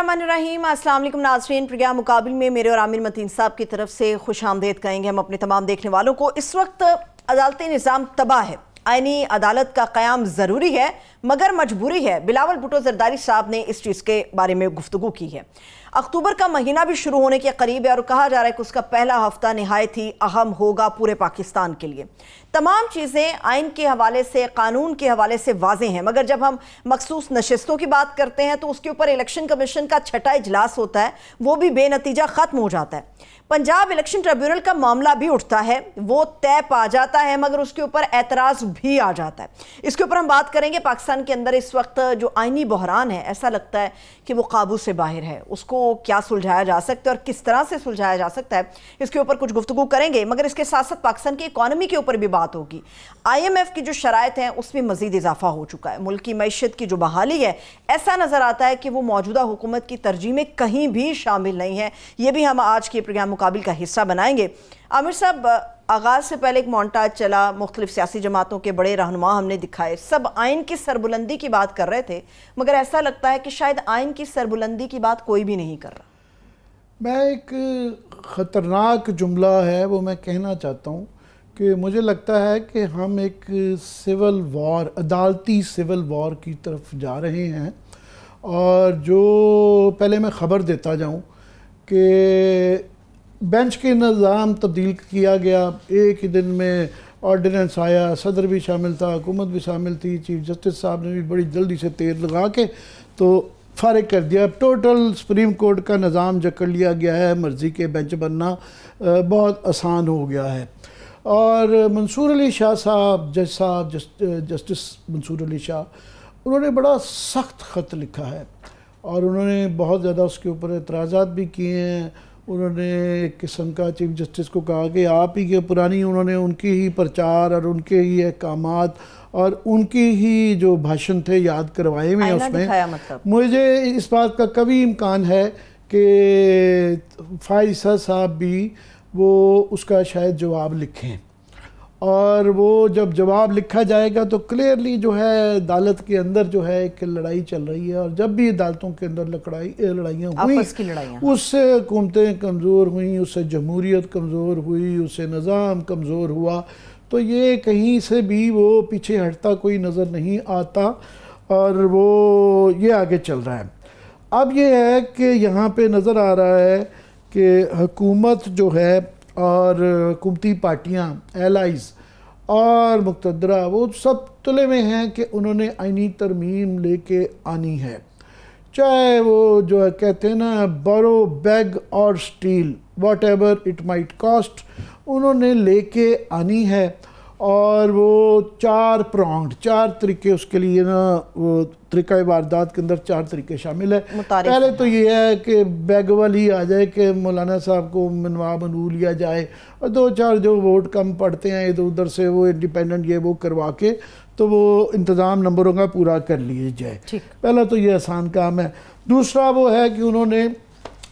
बिस्मिल्लाहिर्रहमानिर्रहीम। अस्सलाम वालेकुम नाज़रीन, प्रोग्राम मुकाबिल में मेरे और आमिर मतीन साहब की तरफ से खुश आमदेद कहेंगे हम अपने तमाम देखने वालों को। इस वक्त अदालती निज़ाम तबाह है, आईनी अदालत का क़याम ज़रूरी है मगर मजबूरी है। बिलावल भुट्टो ज़रदारी साहब ने इस चीज़ के बारे में गुफ्तगू की है। अक्टूबर का महीना भी शुरू होने के करीब है और कहा जा रहा है कि उसका पहला हफ्ता निहायत ही अहम होगा पूरे पाकिस्तान के लिए। तमाम चीज़ें आइन के हवाले से, कानून के हवाले से वाज़ेह हैं, मगर जब हम मखसूस नशिस्तों की बात करते हैं तो उसके ऊपर इलेक्शन कमीशन का छठा इजलास होता है, वो भी बेनतीजा ख़त्म हो जाता है। पंजाब इलेक्शन ट्रिब्यूनल का मामला भी उठता है, वो तय पा जाता है मगर उसके ऊपर एतराज़ भी आ जाता है। इसके ऊपर हम बात करेंगे। पाकिस्तान के अंदर इस वक्त जो आइनी बहरान है, ऐसा लगता है कि वो काबू से बाहर है। उसको क्या सुलझाया जा सकता है और किस तरह से सुलझाया जा सकता है, इसके ऊपर कुछ गुफ्तगू करेंगे। मगर इसके साथ साथ पाकिस्तान की इकॉनमी के ऊपर भी बात होगी। IMF की जो शराइत हैं उसमें मजीद इजाफा हो चुका है। मुल्क की मईशत की जो बहाली है, ऐसा नजर आता है कि वो मौजूदा हुकूमत की तरजीह में कहीं भी शामिल नहीं है। ये भी हम आज के प्रोग्राम मुकाबिल का हिस्सा बनाएंगे। आमिर साहब, आगाज से पहले एक मोन्टाज चला, मुख्तलिफ सियासी जमातों के बड़े रहनुमा हमने दिखाए, सब आइन की सरबुलंदी की बात कर रहे थे, मगर ऐसा लगता है कि शायद आइन की सरबुलंदी की बात कोई भी नहीं कर रहा। मैं एक ख़तरनाक जुमला है वो मैं कहना चाहता हूँ कि मुझे लगता है कि हम एक सिविल वॉर, अदालती सिविल वॉर की तरफ जा रहे हैं। और जो पहले मैं ख़बर देता जाऊँ कि बेंच के निज़ाम तब्दील किया गया, एक ही दिन में ऑर्डिनेंस आया, सदर भी शामिल था, हुकूमत भी शामिल थी, चीफ जस्टिस साहब ने भी बड़ी जल्दी से तेल लगा के तो फ़ारिग कर दिया। टोटल सुप्रीम कोर्ट का निज़ाम जकड़ लिया गया है, मर्ज़ी के बेंच बनना बहुत आसान हो गया है। और मंसूर अली शाह साहब, जस्टिस मंसूर अली शाह, उन्होंने बड़ा सख्त ख़त लिखा है और उन्होंने बहुत ज़्यादा उसके ऊपर एतराज़ात भी किए हैं। उन्होंने एक किस्म का चीफ जस्टिस को कहा कि आप ही के पुरानी, उन्होंने उनकी ही प्रचार और उनके ही अहकामात और उनके ही जो भाषण थे याद करवाए हुए हैं उसमें। मतलब मुझे इस बात का कभी इम्कान है कि फाइज़ साहब भी वो उसका शायद जवाब लिखें, और वो जब जवाब लिखा जाएगा तो क्लियरली जो है अदालत के अंदर जो है एक लड़ाई चल रही है। और जब भी अदालतों के अंदर लड़ाइयाँ हुई, उससे हुकूमतें कमज़ोर हुई, उससे जमहूरियत कमज़ोर हुई, उससे निज़ाम कमज़ोर हुआ। तो ये कहीं से भी वो पीछे हटता कोई नज़र नहीं आता और वो ये आगे चल रहा है। अब ये है कि यहाँ पे नज़र आ रहा है कि हुकूमत जो है और हुकूमती पार्टियाँ, एलाइज़ और मुक़तदरा, वो सब तुले में हैं कि उन्होंने आइनी तरमीम लेके आनी है। चाहे वो जो है कहते हैं ना, बोरो बैग और steel, what ever it might cost, उन्होंने लेके आनी है। और वो चार तरीके उसके लिए ना, वो तरीक़ा वारदात के अंदर 4 तरीके शामिल है। पहले तो ये है कि बैग वाली आ जाए कि मौलाना साहब को मनवा लिया जाए और 2-4 जो वोट कम पड़ते हैं इधर उधर से वो इंडिपेंडेंट ये वो करवा के तो वो इंतज़ाम नंबरों का पूरा कर लिए जाए। पहला तो ये आसान काम है। दूसरा वो है कि उन्होंने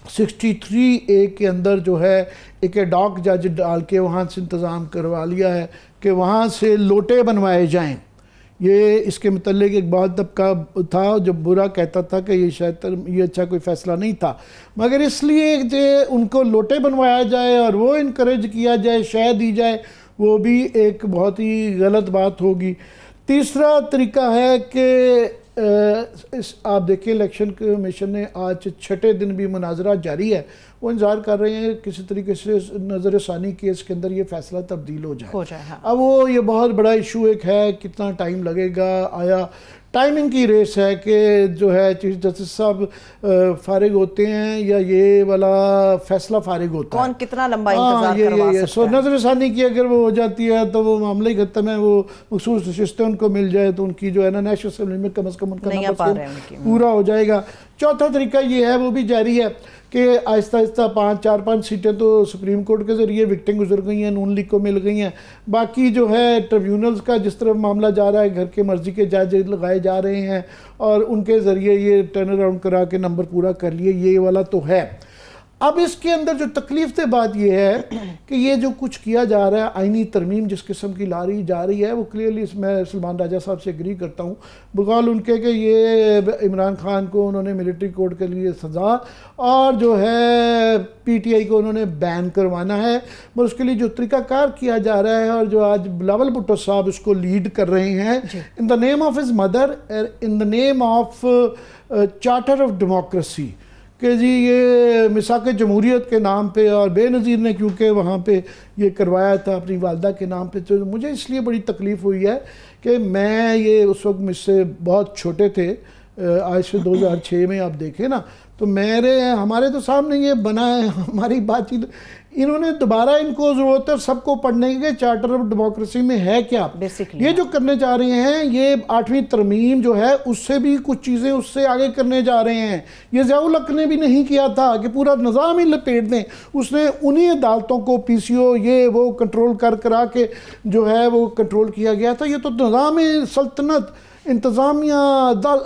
63A के अंदर जो है एक एडॉक जज डाल के वहाँ से इंतज़ाम करवा लिया है कि वहाँ से लोटे बनवाए जाएं। ये इसके मतलब एक बहुत तबका था जो बुरा कहता था कि ये शायद ये अच्छा कोई फ़ैसला नहीं था, मगर इसलिए जो उनको लोटे बनवाया जाए और वो इनकरेज किया जाए, शय दी जाए, वो भी एक बहुत ही गलत बात होगी। तीसरा तरीका है कि आप देखिए इलेक्शन कमीशन ने आज 6ठे दिन भी मुनाजरा जारी है, वो इंतज़ार कर रहे हैं किसी तरीके से नज़र सानी केस के अंदर ये फैसला तब्दील हो जाए। हाँ। अब वो ये बहुत बड़ा इशू एक है, कितना टाइम लगेगा, आया टाइमिंग की रेस है कि जो है चीफ जस्टिस साहब फारिग होते हैं या ये वाला फैसला फारिग होता है, कौन कितना लंबा इंतजार करवा सकता है। सो नजर सानी की अगर वो हो जाती है तो वो मामला ही खत्म है। वो मखसूस नशिस्तें उनको मिल जाए तो उनकी जो है ना नेशनल असेंबली में कम अज़ कम उनका पूरा हो जाएगा। चौथा तरीका ये है, वो भी जारी है कि आहिस्ता आहिस्ता 4-5 सीटें तो सुप्रीम कोर्ट के ज़रिए विक्टिंग गुजर गई हैं, नून लीग को मिल गई हैं। बाकी जो है ट्रिब्यूनल्स का जिस तरह मामला जा रहा है, घर के मर्जी के जज लगाए जा रहे हैं और उनके ज़रिए ये टर्न अराउंड करा के नंबर पूरा कर लिए, ये वाला तो है। अब इसके अंदर जो तकलीफ से बात यह है कि ये जो कुछ किया जा रहा है, आईनी तरमीम जिस किस्म की लारी जा रही है, वो क्लियरली मैं सलमान राजा साहब से एग्री करता हूँ बकौल उनके कि ये इमरान खान को उन्होंने मिलिट्री कोड के लिए सज़ा और जो है PTI को उन्होंने बैन करवाना है, पर उसके लिए जो तरीकाकार किया जा रहा है और जो आज बिलावल भुट्टो साहब उसको लीड कर रहे हैं in the name of his mother, in the name of charter of democracy, कि जी ये मिसाक जमहूरियत के नाम पे, और बेनज़ीर ने क्योंकि वहाँ पे ये करवाया था अपनी वालदा के नाम पे, तो मुझे इसलिए बड़ी तकलीफ़ हुई है कि मैं ये उस वक्त मुझसे बहुत छोटे थे, आज से 2006 में आप देखें ना, तो हमारे तो सामने ये बना है, हमारी बातचीत इन्होंने दोबारा इनको ज़रूरत है सबको पढ़ने के चार्टर ऑफ डेमोक्रेसी में है क्या बेसिकली। ये जो करने जा रहे हैं ये 8वीं तरमीम जो है उससे भी कुछ चीज़ें उससे आगे करने जा रहे हैं। ये ज़ियाउल हक ने भी नहीं किया था कि पूरा निज़ाम ही लपेट दें, उसने उन्हीं अदालतों को PCO ये वो कंट्रोल करा के जो है वो कंट्रोल किया गया था। ये तो निज़ाम सल्तनत, इंतज़ामिया,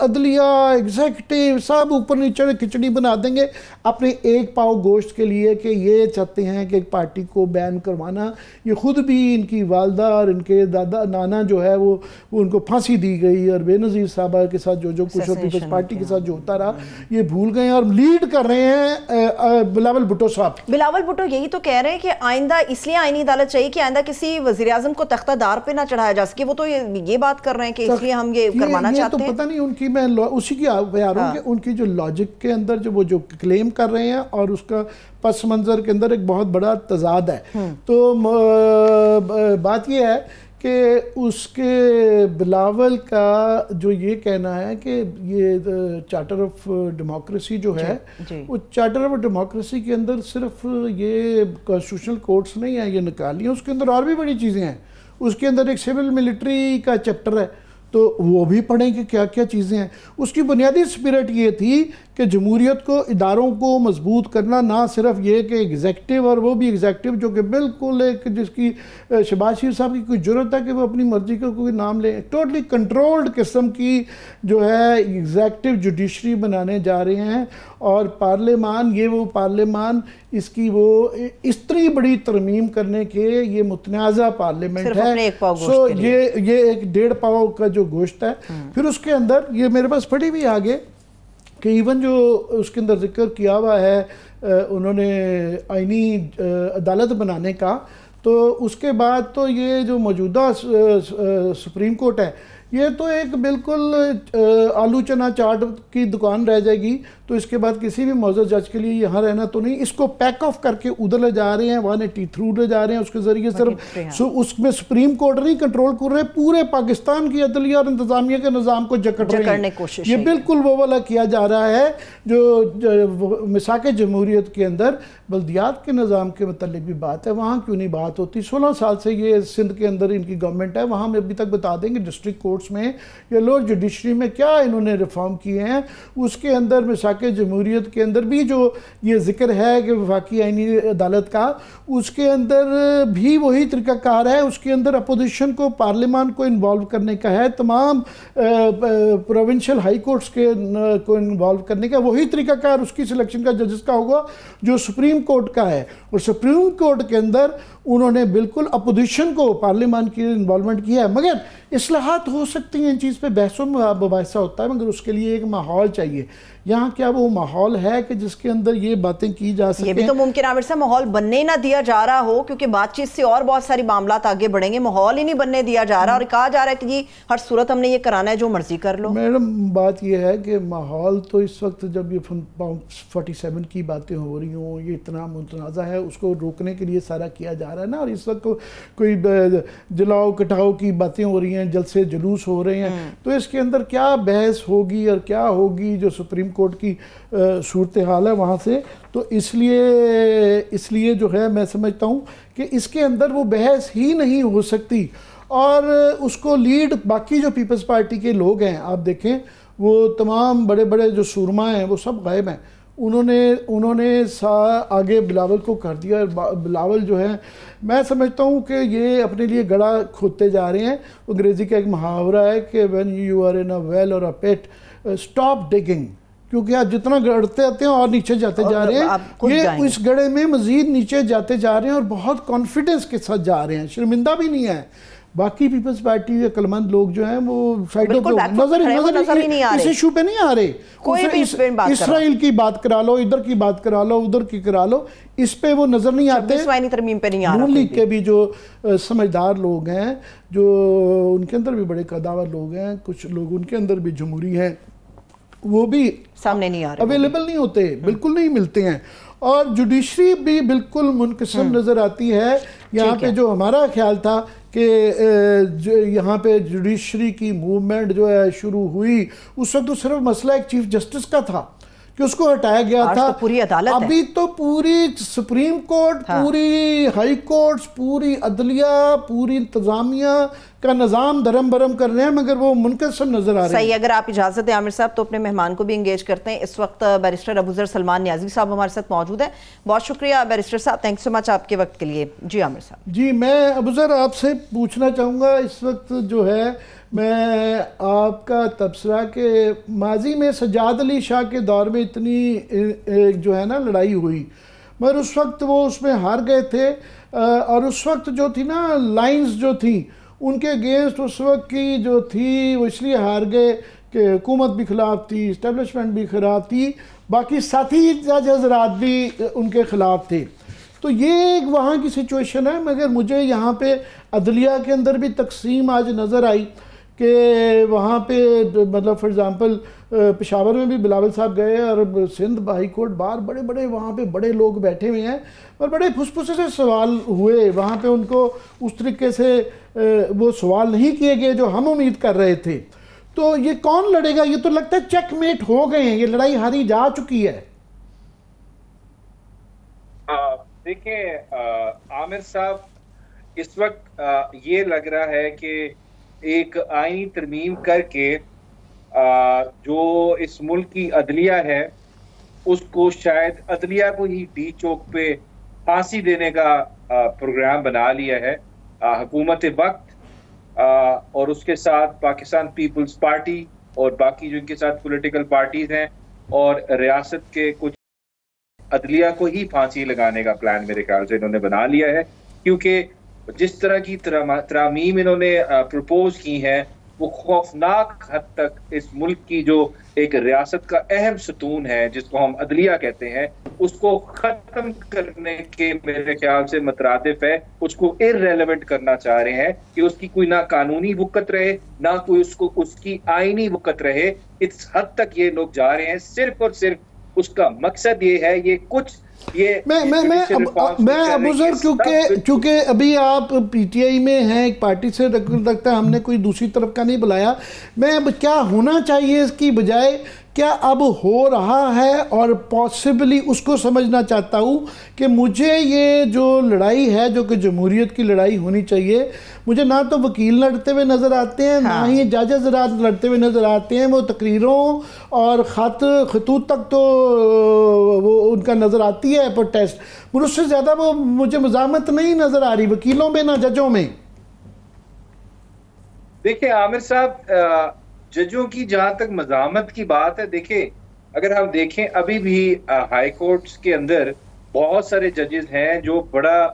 अदलिया, एग्जीक्यूटिव सब ऊपर नीचे खिचड़ी बना देंगे अपने एक पाव गोश्त के लिए कि ये चाहते हैं कि एक पार्टी को बैन करवाना। ये ख़ुद भी इनकी वालदा और इनके दादा नाना जो है वो उनको फांसी दी गई, और बेनज़ीर साहबा के साथ जो कुछ और पीपल्स पार्टी के साथ जो होता रहा ये भूल गए और लीड कर रहे हैं बिलावल भुट्टो साहब। बिलावल भुट्टो यही तो कह रहे हैं कि आइंदा इसलिए आईनी अदालत चाहिए कि आइंदा किसी वज़ीर-ए-आज़म को तख्तादार पे ना चढ़ाया जा सके। वो तो ये बात कर रहे हैं कि इसलिए हम ये करवाना चाहते हैं। तो पता नहीं उनकी, मैं उसी की बयान हूं कि उनकी जो लॉजिक के अंदर जो वो जो क्लेम कर रहे हैं और उसका पस मंजर के अंदर एक बहुत बड़ा तजाद है। तो बात ये है कि उसके बिलावल का जो ये कहना है कि ये चार्टर ऑफ डेमोक्रेसी जो है वो चार्टर ऑफ डेमोक्रेसी के अंदर सिर्फ ये कॉन्स्टिट्यूशनल कोर्ट्स नहीं है ये निकाली है, उसके अंदर और भी बड़ी चीज़ें हैं। उसके अंदर एक सिविल मिलिट्री का चैप्टर है, तो वो भी पढ़ें कि क्या क्या चीज़ें हैं। उसकी बुनियादी स्पिरिट ये थी कि जमहूरियत को, इदारों को मजबूत करना, ना सिर्फ ये कि एग्जेक्टिव, और वो भी एग्जेक्टिव जो कि बिल्कुल एक जिसकी शहबाज शरीफ साहब की कोई ज़रूरत है कि वो अपनी मर्ज़ी का कोई नाम ले, टोटली कंट्रोल्ड किस्म की जो है एग्जेक्टिव जुडिशरी बनाने जा रहे हैं। और पार्लियामान, ये वो पार्लियामान इसकी वो इतनी बड़ी तरमीम करने के ये मुतनाज़ा पार्लियामेंट है। सो ये एक 1.5 पाव का जो गोश्त है। फिर उसके अंदर ये मेरे पास पड़ी भी आगे कि इवन जो उसके अंदर जिक्र किया हुआ है उन्होंने आईनी अदालत बनाने का, तो उसके बाद तो ये जो मौजूदा सुप्रीम कोर्ट है ये तो एक बिल्कुल आलू चना चाट की दुकान रह जाएगी। तो इसके बाद किसी भी मौजूद जज के लिए यहाँ रहना तो नहीं, इसको पैक ऑफ करके उधर ले जा रहे हैं, 180 थ्रू ले जा रहे हैं। उसके ज़रिए सिर्फ उसमें सुप्रीम कोर्ट नहीं कंट्रोल कर रहे, पूरे पाकिस्तान की अदलिया और इंतज़ामिया के निज़ाम को जकड़ रहे हैं। ये बिल्कुल वो वाला किया जा रहा है जो मिसाक जमहूरियत के अंदर बल्दियात के निज़ाम के मतलब भी बात है। वहाँ क्यों नहीं बात होती? 16 साल से ये सिंध के अंदर इनकी गवर्नमेंट है, वहाँ में अभी तक बता देंगे डिस्ट्रिक्ट कोर्ट्स में या लोअर जुडिशरी में क्या इन्होंने रिफॉर्म किए हैं। उसके अंदर मिसाक जमहूरियत के अंदर भी जो ये जिक्र है कि वफाकी आईनी अदालत का, उसके अंदर भी वही तरीकाकार है। उसके अंदर अपोजिशन को, पार्लियामान को इन्वॉल्व करने का है, तमाम प्रोविंशियल हाई कोर्ट्स के को इन्वॉल्व करने का वही तरीकाकार उसकी सिलेक्शन का जजेस का होगा जो सुप्रीम कोर्ट का है। और सुप्रीम कोर्ट के अंदर उन्होंने बिल्कुल अपोजिशन को, पार्लियामान की इन्वॉल्वमेंट किया है। मगर इस्लाहात हो सकती हैं, इन चीज़ पे बहसों में मुबाहिसा होता है, मगर उसके लिए एक माहौल चाहिए। यहाँ क्या वो माहौल है कि जिसके अंदर ये बातें की जा सके? ये भी तो मुमकिन आमिर साहब माहौल बनने ना दिया जा रहा हो, क्योंकि बातचीत से और बहुत सारी मामलात आगे बढ़ेंगे। माहौल ही नहीं बनने दिया जा रहा और कहा जा रहा है कि जी हर सूरत हमने ये कराना है, जो मर्जी कर लो। मैडम बात ये है कि माहौल तो इस वक्त जब ये 47 की बातें हो रही हों, ये इतना मुतनाज़ा है, उसको रोकने के लिए सारा किया जा रहा है ना। और इस वक्त कोई जलाओ कटाओ की बातें हो रही हैं, जलसे जुलूस हो रहे हैं, तो इसके अंदर क्या बहस होगी और क्या होगी जो सुप्रीम कोर्ट की सूरत हाल है वहाँ से। तो इसलिए जो है मैं समझता हूँ कि इसके अंदर वो बहस ही नहीं हो सकती। और उसको लीड बाकी जो पीपल्स पार्टी के लोग हैं, आप देखें वो तमाम बड़े बड़े जो सूरमा हैं वो सब गायब हैं। उन्होंने आगे बिलावल को कर दिया। बिलावल जो है मैं समझता हूँ कि ये अपने लिए गड़ा खोदते जा रहे हैं। अंग्रेज़ी का एक मुहावरा है कि when you are in a well or a pit, stop digging, क्योंकि आप जितना गढ़ते आते हैं और नीचे जाते जा रहे हैं, ये इस गड्ढे में मजीद नीचे जाते जा रहे हैं और बहुत कॉन्फिडेंस के साथ जा रहे हैं, शर्मिंदा भी नहीं है। बाकी पीपल्स पार्टी के अक्लमंद लोग जो हैं वो साइडों पे नजर ही नहीं आ रहे, इस इशू पे नहीं आ रहे। कोई भी इसराइल की बात करा लो, इधर की बात करा लो, उधर की करा लो, इस पे वो नजर नहीं आते। तरमीम पे नहीं आ रहा। नून लीग के भी जो समझदार लोग हैं, जो उनके अंदर भी बड़े कदावर लोग हैं, कुछ लोग उनके अंदर भी जमहूरी हैं, वो भी सामने नहीं आ रहे, अवेलेबल नहीं होते, बिल्कुल नहीं मिलते हैं। और जुडिशरी भी बिल्कुल मुनकसम नजर आती है। यहाँ पे जो हमारा ख्याल था कि यहाँ पे जुडिशरी की मूवमेंट जो है शुरू हुई, उस वक्त तो सिर्फ मसला एक चीफ जस्टिस का था कि उसको हटाया गया था। तो पूरी अदालत अभी तो पूरी सुप्रीम कोर्ट, पूरी हाई कोर्ट्स, पूरी अदलिया, पूरी इंतजामिया का निज़ाम धर्म भरम कर रहे हैं, मगर वो मुनकसम नजर आ रहे हैं। सही, अगर आप इजाजत दें आमिर साहब तो अपने मेहमान को भी इंगेज करते हैं। इस वक्त बैरिस्टर अबूजर सलमान न्याजी साहब हमारे साथ मौजूद है। बहुत शुक्रिया बैरिस्टर साहब, थैंक सो मच आपके वक्त के लिए। जी आमिर साहब। जी, मैं अबूजर आपसे पूछना चाहूँगा, इस वक्त जो है मैं आपका तबसरा के माजी में सज्जाद अली शाह के दौर में इतनी जो है ना लड़ाई हुई, मगर उस वक्त वो उसमें हार गए थे। और उस वक्त जो थी ना लाइंस जो थी उनके अगेंस्ट उस वक्त की जो थी वो इसलिए हार गए कि हुकूमत भी ख़िलाफ़ थी, इस्टेब्लिशमेंट भी ख़राब थी, बाकी साथी जज हज़रात भी उनके ख़िलाफ़ थे। तो ये एक वहाँ की सिचुएशन है। मगर मुझे यहाँ पे अदलिया के अंदर भी तकसीम आज नज़र आई कि वहाँ पे मतलब फॉर एग्ज़ाम्पल पेशावर में भी बिलावल साहब गए और सिंध हाई कोर्ट बार बड़े बड़े वहाँ पे बड़े लोग बैठे हुए हैं और बड़े फुसफुसे से सवाल हुए वहाँ पे, उनको उस तरीके से वो सवाल नहीं किए गए जो हम उम्मीद कर रहे थे। तो ये कौन लड़ेगा? ये तो लगता है चेकमेट हो गए हैं, ये लड़ाई हारी जा चुकी है। देखिए आमिर साहब, इस वक्त ये लग रहा है कि एक आईनी तरमीम करके जो इस मुल्क की अदलिया है उसको शायद अदलिया को ही डी चौक पे फांसी देने का प्रोग्राम बना लिया है हुकूमत वक्त और उसके साथ पाकिस्तान पीपल्स पार्टी और बाकी जो इनके साथ पॉलिटिकल पार्टीज हैं और रियासत के कुछ अदलिया को ही फांसी लगाने का प्लान मेरे ख्याल से इन्होंने बना लिया है। क्योंकि जिस तरह की तरामीम इन्होंने प्रपोज की हैं वो खौफनाक हद तक इस मुल्क की जो एक रियासत का अहम सतून है जिसको हम अदलिया कहते हैं उसको खत्म करने के मेरे ख्याल से मतरादिफ है। उसको इररेलेवेंट करना चाह रहे हैं कि उसकी कोई ना कानूनी वक़्त रहे ना कोई उसको उसकी आईनी वक़्त रहे। इस हद तक ये लोग जा रहे हैं। सिर्फ और सिर्फ उसका मकसद ये है, ये कुछ ये मैं अबूजर क्योंकि अभी आप पीटीआई में हैं, एक पार्टी से लगता है हमने कोई दूसरी तरफ का नहीं बुलाया। मैं अब क्या होना चाहिए इसकी बजाय क्या अब हो रहा है और पॉसिबली उसको समझना चाहता हूँ कि मुझे ये जो लड़ाई है जो कि जमहूरियत की लड़ाई होनी चाहिए, मुझे ना तो वकील लड़ते हुए नज़र आते हैं ना ही जजेस लड़ते हुए नज़र आते हैं। वो तकरीरों और खतूत तक तो वो उनका नज़र आती है प्रोटेस्ट, मुझे उससे ज़्यादा वो मुझे मज़ामत नहीं नज़र आ रही वकीलों में ना जजों में। देखिए आमिर साहब, जजों की जहां तक मज़ामत की बात है, देखिए अगर हम देखें अभी भी हाई कोर्ट्स के अंदर बहुत सारे जजेस हैं जो बड़ा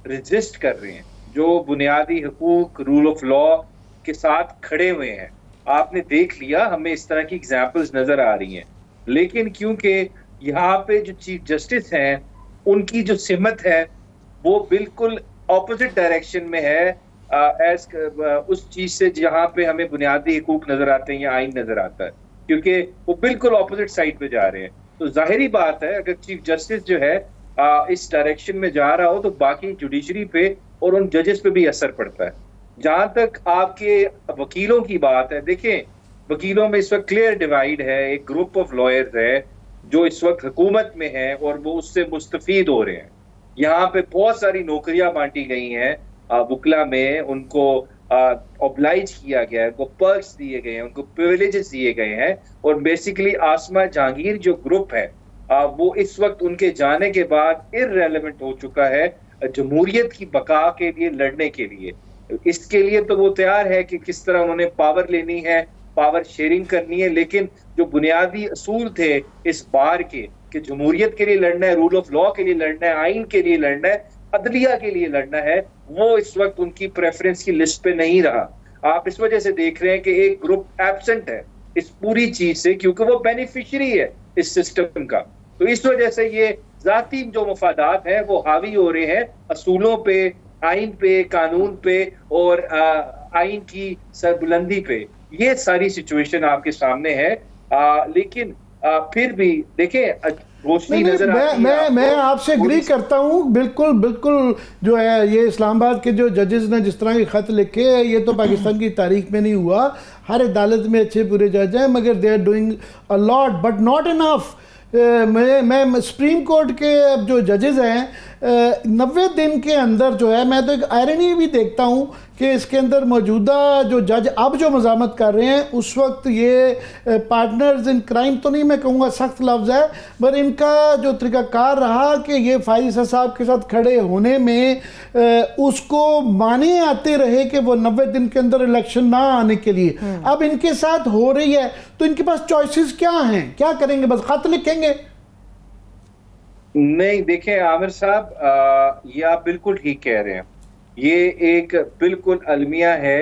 रेजिस्ट कर रहे हैं, जो बुनियादी हकूक रूल ऑफ लॉ के साथ खड़े हुए हैं। आपने देख लिया, हमें इस तरह की एग्जाम्पल्स नजर आ रही हैं। लेकिन क्योंकि यहाँ पे जो चीफ जस्टिस हैं उनकी जो सिमत है वो बिल्कुल ऑपोजिट डायरेक्शन में है उस चीज से जहाँ पे हमें बुनियादी हकूक नजर आते हैं या आइन नजर आता है, क्योंकि वो बिल्कुल ऑपोजिट साइड पे जा रहे हैं। तो जाहिरी बात है अगर चीफ जस्टिस जो है इस डायरेक्शन में जा रहा हो तो बाकी जुडिशरी पे और उन जजेस पे भी असर पड़ता है। जहां तक आपके वकीलों की बात है, देखें वकीलों में इस वक्त क्लियर डिवाइड है। एक ग्रुप ऑफ लॉयर्स है जो इस वक्त हुकूमत में है और वो उससे मुस्तफीद हो रहे हैं। यहाँ पे बहुत सारी नौकरियां बांटी गई हैं वकला में, उनको ऑब्लाइज किया गया है, उनको पर्क्स दिए गए हैं, उनको प्रिविलेजेस दिए गए हैं। और बेसिकली आसमा जहांगीर जो ग्रुप है वो इस वक्त उनके जाने के बाद इररेलेवेंट हो चुका है जमहूरियत की बका के लिए लड़ने के लिए। इसके लिए तो वो तैयार है कि किस तरह उन्होंने पावर लेनी है पावर शेयरिंग करनी है, लेकिन जो बुनियादी असूल थे इस बार के कि जमहूरियत के लिए लड़ना है, रूल ऑफ लॉ के लिए लड़ना है, आइन के लिए लड़ना है, अदलिया के लिए लड़ना है, वो इस वक्त उनकी प्रेफरेंस की लिस्ट पे नहीं रहा। आप इस वजह से देख रहे हैं कि एक ग्रुप एब्सेंट है इस पूरी चीज से, क्योंकि वो बेनिफिशियरी है इस सिस्टम का। तो इस वजह से ये जाती जो मफादात हैं वो हावी हो रहे हैं असूलों पे, आइन पे, कानून पे और आइन की सरबुलंदी पे। ये सारी सिचुएशन आपके सामने है। लेकिन फिर भी देखें, रोशनी नजर आती है। मैं आपसे एग्री करता हूँ, बिल्कुल बिल्कुल। जो है ये इस्लामाबाद के जो जजेस ने जिस तरह के खत लिखे हैं, ये तो पाकिस्तान की तारीख में नहीं हुआ। हर अदालत में अच्छे बुरे जज हैं, मगर they are doing a lot but not enough. मैं सुप्रीम कोर्ट के जो जजेस हैं 90 दिन के अंदर जो है, मैं तो एक आयरनी भी देखता हूँ कि इसके अंदर मौजूदा जो जज अब जो मज़ामत कर रहे हैं, उस वक्त ये पार्टनर्स इन क्राइम तो नहीं मैं कहूँगा, सख्त लफ्ज़ है, पर इनका जो तरीक़ाकार रहा कि ये फाइज साहब के साथ खड़े होने में उसको माने आते रहे कि वो 90 दिन के अंदर इलेक्शन ना आने के लिए। अब इनके साथ हो रही है, तो इनके पास चॉइसेस क्या हैं, क्या करेंगे? बस खत लिखेंगे? नहीं, देखें आमिर साहब, ये आप बिल्कुल ठीक कह रहे हैं। ये एक बिल्कुल अलमिया है